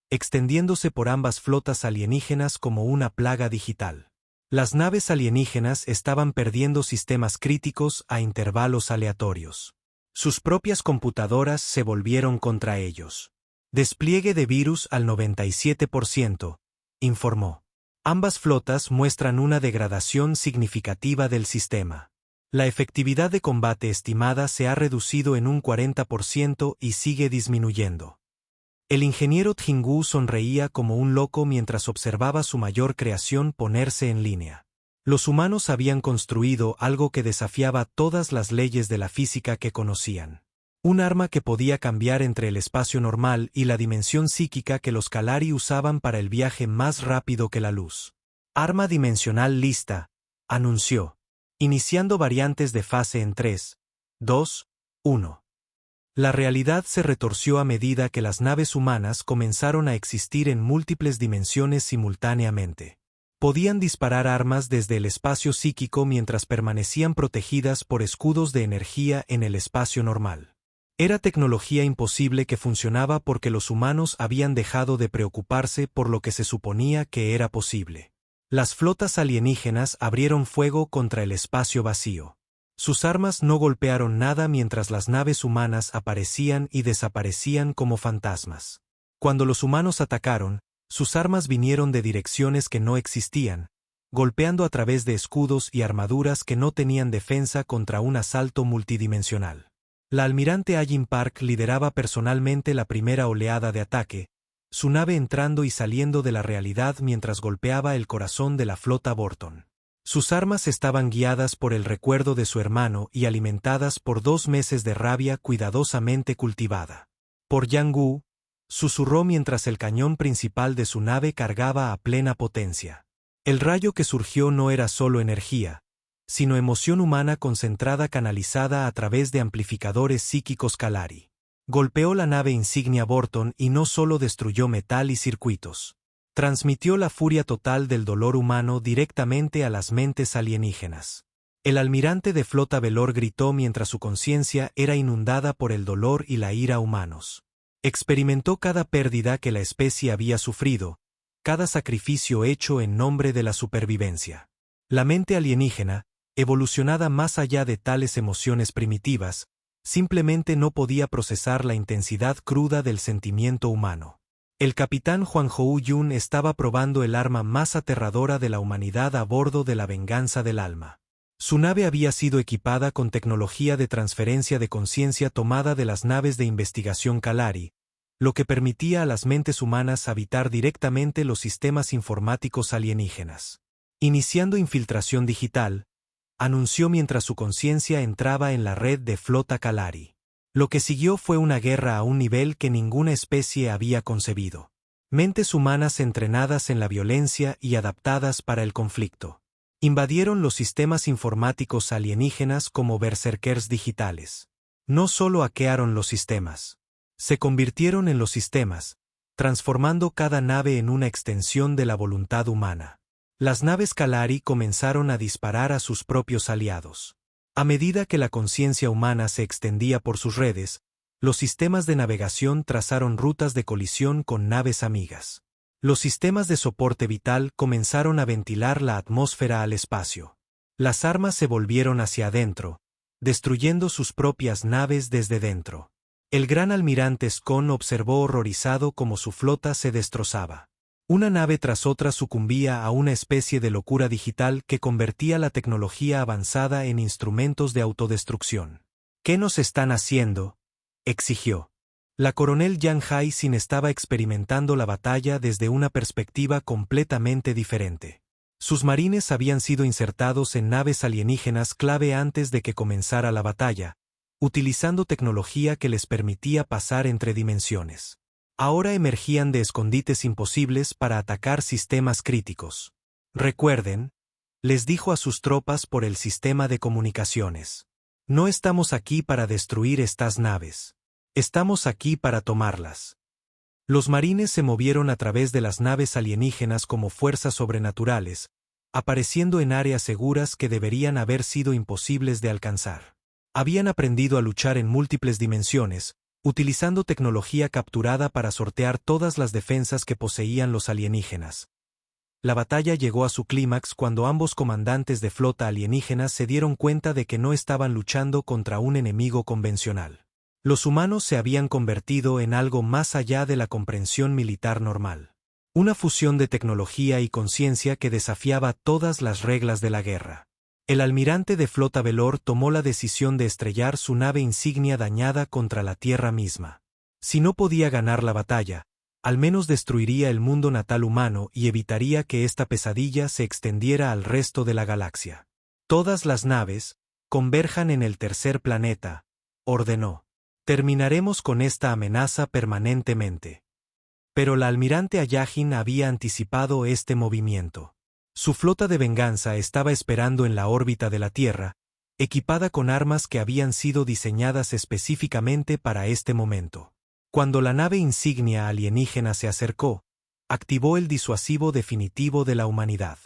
extendiéndose por ambas flotas alienígenas como una plaga digital. Las naves alienígenas estaban perdiendo sistemas críticos a intervalos aleatorios. Sus propias computadoras se volvieron contra ellos. Despliegue de virus al 97%, informó. Ambas flotas muestran una degradación significativa del sistema. La efectividad de combate estimada se ha reducido en un 40% y sigue disminuyendo. El ingeniero Tjingu sonreía como un loco mientras observaba su mayor creación ponerse en línea. Los humanos habían construido algo que desafiaba todas las leyes de la física que conocían. Un arma que podía cambiar entre el espacio normal y la dimensión psíquica que los Kalari usaban para el viaje más rápido que la luz. Arma dimensional lista, anunció, iniciando variantes de fase en 3, 2, 1. La realidad se retorció a medida que las naves humanas comenzaron a existir en múltiples dimensiones simultáneamente. Podían disparar armas desde el espacio psíquico mientras permanecían protegidas por escudos de energía en el espacio normal. Era tecnología imposible que funcionaba porque los humanos habían dejado de preocuparse por lo que se suponía que era posible. Las flotas alienígenas abrieron fuego contra el espacio vacío. Sus armas no golpearon nada mientras las naves humanas aparecían y desaparecían como fantasmas. Cuando los humanos atacaron, sus armas vinieron de direcciones que no existían, golpeando a través de escudos y armaduras que no tenían defensa contra un asalto multidimensional. La almirante Allyn Park lideraba personalmente la primera oleada de ataque, su nave entrando y saliendo de la realidad mientras golpeaba el corazón de la flota Borton. Sus armas estaban guiadas por el recuerdo de su hermano y alimentadas por 2 meses de rabia cuidadosamente cultivada. Por Yang-gu, susurró mientras el cañón principal de su nave cargaba a plena potencia. El rayo que surgió no era solo energía, sino emoción humana concentrada canalizada a través de amplificadores psíquicos Kalari. Golpeó la nave insignia Borton y no solo destruyó metal y circuitos. Transmitió la furia total del dolor humano directamente a las mentes alienígenas. El almirante de flota Velor gritó mientras su conciencia era inundada por el dolor y la ira humanos. Experimentó cada pérdida que la especie había sufrido, cada sacrificio hecho en nombre de la supervivencia. La mente alienígena, evolucionada más allá de tales emociones primitivas, simplemente no podía procesar la intensidad cruda del sentimiento humano. El capitán Hwang Ho-yun estaba probando el arma más aterradora de la humanidad a bordo de la Venganza del Alma. Su nave había sido equipada con tecnología de transferencia de conciencia tomada de las naves de investigación Kalari, lo que permitía a las mentes humanas habitar directamente los sistemas informáticos alienígenas. Iniciando infiltración digital, anunció mientras su conciencia entraba en la red de flota Kalari. Lo que siguió fue una guerra a un nivel que ninguna especie había concebido. Mentes humanas entrenadas en la violencia y adaptadas para el conflicto. Invadieron los sistemas informáticos alienígenas como berserkers digitales. No solo hackearon los sistemas. Se convirtieron en los sistemas, transformando cada nave en una extensión de la voluntad humana. Las naves Kalari comenzaron a disparar a sus propios aliados. A medida que la conciencia humana se extendía por sus redes, los sistemas de navegación trazaron rutas de colisión con naves amigas. Los sistemas de soporte vital comenzaron a ventilar la atmósfera al espacio. Las armas se volvieron hacia adentro, destruyendo sus propias naves desde dentro. El gran almirante Scon observó horrorizado cómo su flota se destrozaba. Una nave tras otra sucumbía a una especie de locura digital que convertía la tecnología avanzada en instrumentos de autodestrucción. ¿Qué nos están haciendo?, exigió. La coronel Yang Hai-sin estaba experimentando la batalla desde una perspectiva completamente diferente. Sus marines habían sido insertados en naves alienígenas clave antes de que comenzara la batalla, utilizando tecnología que les permitía pasar entre dimensiones. Ahora emergían de escondites imposibles para atacar sistemas críticos. Recuerden, les dijo a sus tropas por el sistema de comunicaciones. No estamos aquí para destruir estas naves. Estamos aquí para tomarlas. Los marines se movieron a través de las naves alienígenas como fuerzas sobrenaturales, apareciendo en áreas seguras que deberían haber sido imposibles de alcanzar. Habían aprendido a luchar en múltiples dimensiones, utilizando tecnología capturada para sortear todas las defensas que poseían los alienígenas. La batalla llegó a su clímax cuando ambos comandantes de flota alienígenas se dieron cuenta de que no estaban luchando contra un enemigo convencional. Los humanos se habían convertido en algo más allá de la comprensión militar normal. Una fusión de tecnología y conciencia que desafiaba todas las reglas de la guerra. El almirante de flota Velor tomó la decisión de estrellar su nave insignia dañada contra la Tierra misma. Si no podía ganar la batalla, al menos destruiría el mundo natal humano y evitaría que esta pesadilla se extendiera al resto de la galaxia. Todas las naves, converjan en el tercer planeta, ordenó. Terminaremos con esta amenaza permanentemente. Pero la almirante Ayahin había anticipado este movimiento. Su flota de venganza estaba esperando en la órbita de la Tierra, equipada con armas que habían sido diseñadas específicamente para este momento. Cuando la nave insignia alienígena se acercó, activó el disuasivo definitivo de la humanidad.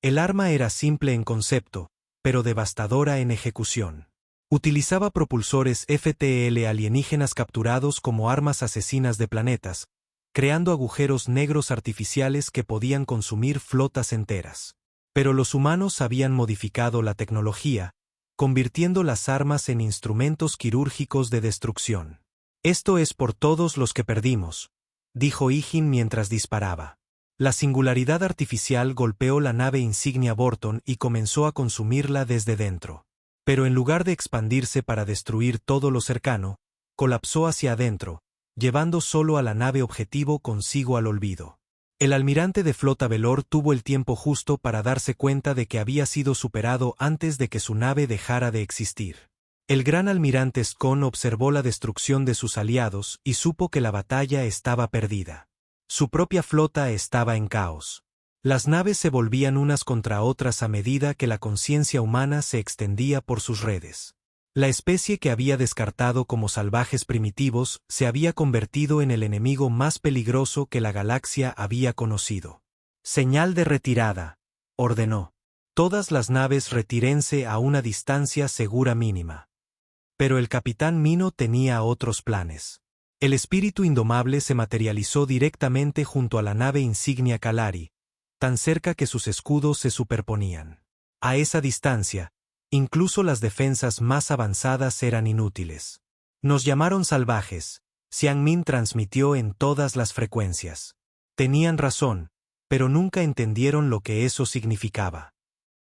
El arma era simple en concepto, pero devastadora en ejecución. Utilizaba propulsores FTL alienígenas capturados como armas asesinas de planetas, creando agujeros negros artificiales que podían consumir flotas enteras. Pero los humanos habían modificado la tecnología, convirtiendo las armas en instrumentos quirúrgicos de destrucción. Esto es por todos los que perdimos, dijo Ijin mientras disparaba. La singularidad artificial golpeó la nave insignia Borton y comenzó a consumirla desde dentro. Pero en lugar de expandirse para destruir todo lo cercano, colapsó hacia adentro, llevando solo a la nave objetivo consigo al olvido. El almirante de flota Velor tuvo el tiempo justo para darse cuenta de que había sido superado antes de que su nave dejara de existir. El gran almirante Skon observó la destrucción de sus aliados y supo que la batalla estaba perdida. Su propia flota estaba en caos. Las naves se volvían unas contra otras a medida que la conciencia humana se extendía por sus redes. La especie que había descartado como salvajes primitivos se había convertido en el enemigo más peligroso que la galaxia había conocido. Señal de retirada, ordenó. Todas las naves retírense a una distancia segura mínima. Pero el capitán Mino tenía otros planes. El espíritu indomable se materializó directamente junto a la nave insignia Kalari, tan cerca que sus escudos se superponían. A esa distancia, incluso las defensas más avanzadas eran inútiles. Nos llamaron salvajes, Xiang Min transmitió en todas las frecuencias. Tenían razón, pero nunca entendieron lo que eso significaba.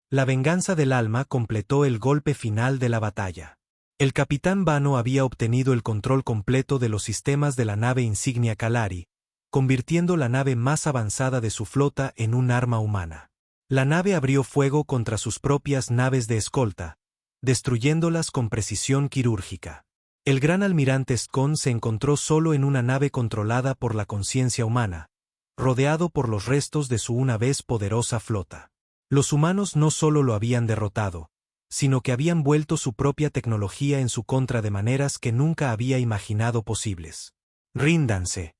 La venganza del alma completó el golpe final de la batalla. El capitán Vano había obtenido el control completo de los sistemas de la nave insignia Kalari, convirtiendo la nave más avanzada de su flota en un arma humana. La nave abrió fuego contra sus propias naves de escolta, destruyéndolas con precisión quirúrgica. El gran almirante Skon se encontró solo en una nave controlada por la conciencia humana, rodeado por los restos de su una vez poderosa flota. Los humanos no solo lo habían derrotado, sino que habían vuelto su propia tecnología en su contra de maneras que nunca había imaginado posibles. «Ríndanse»,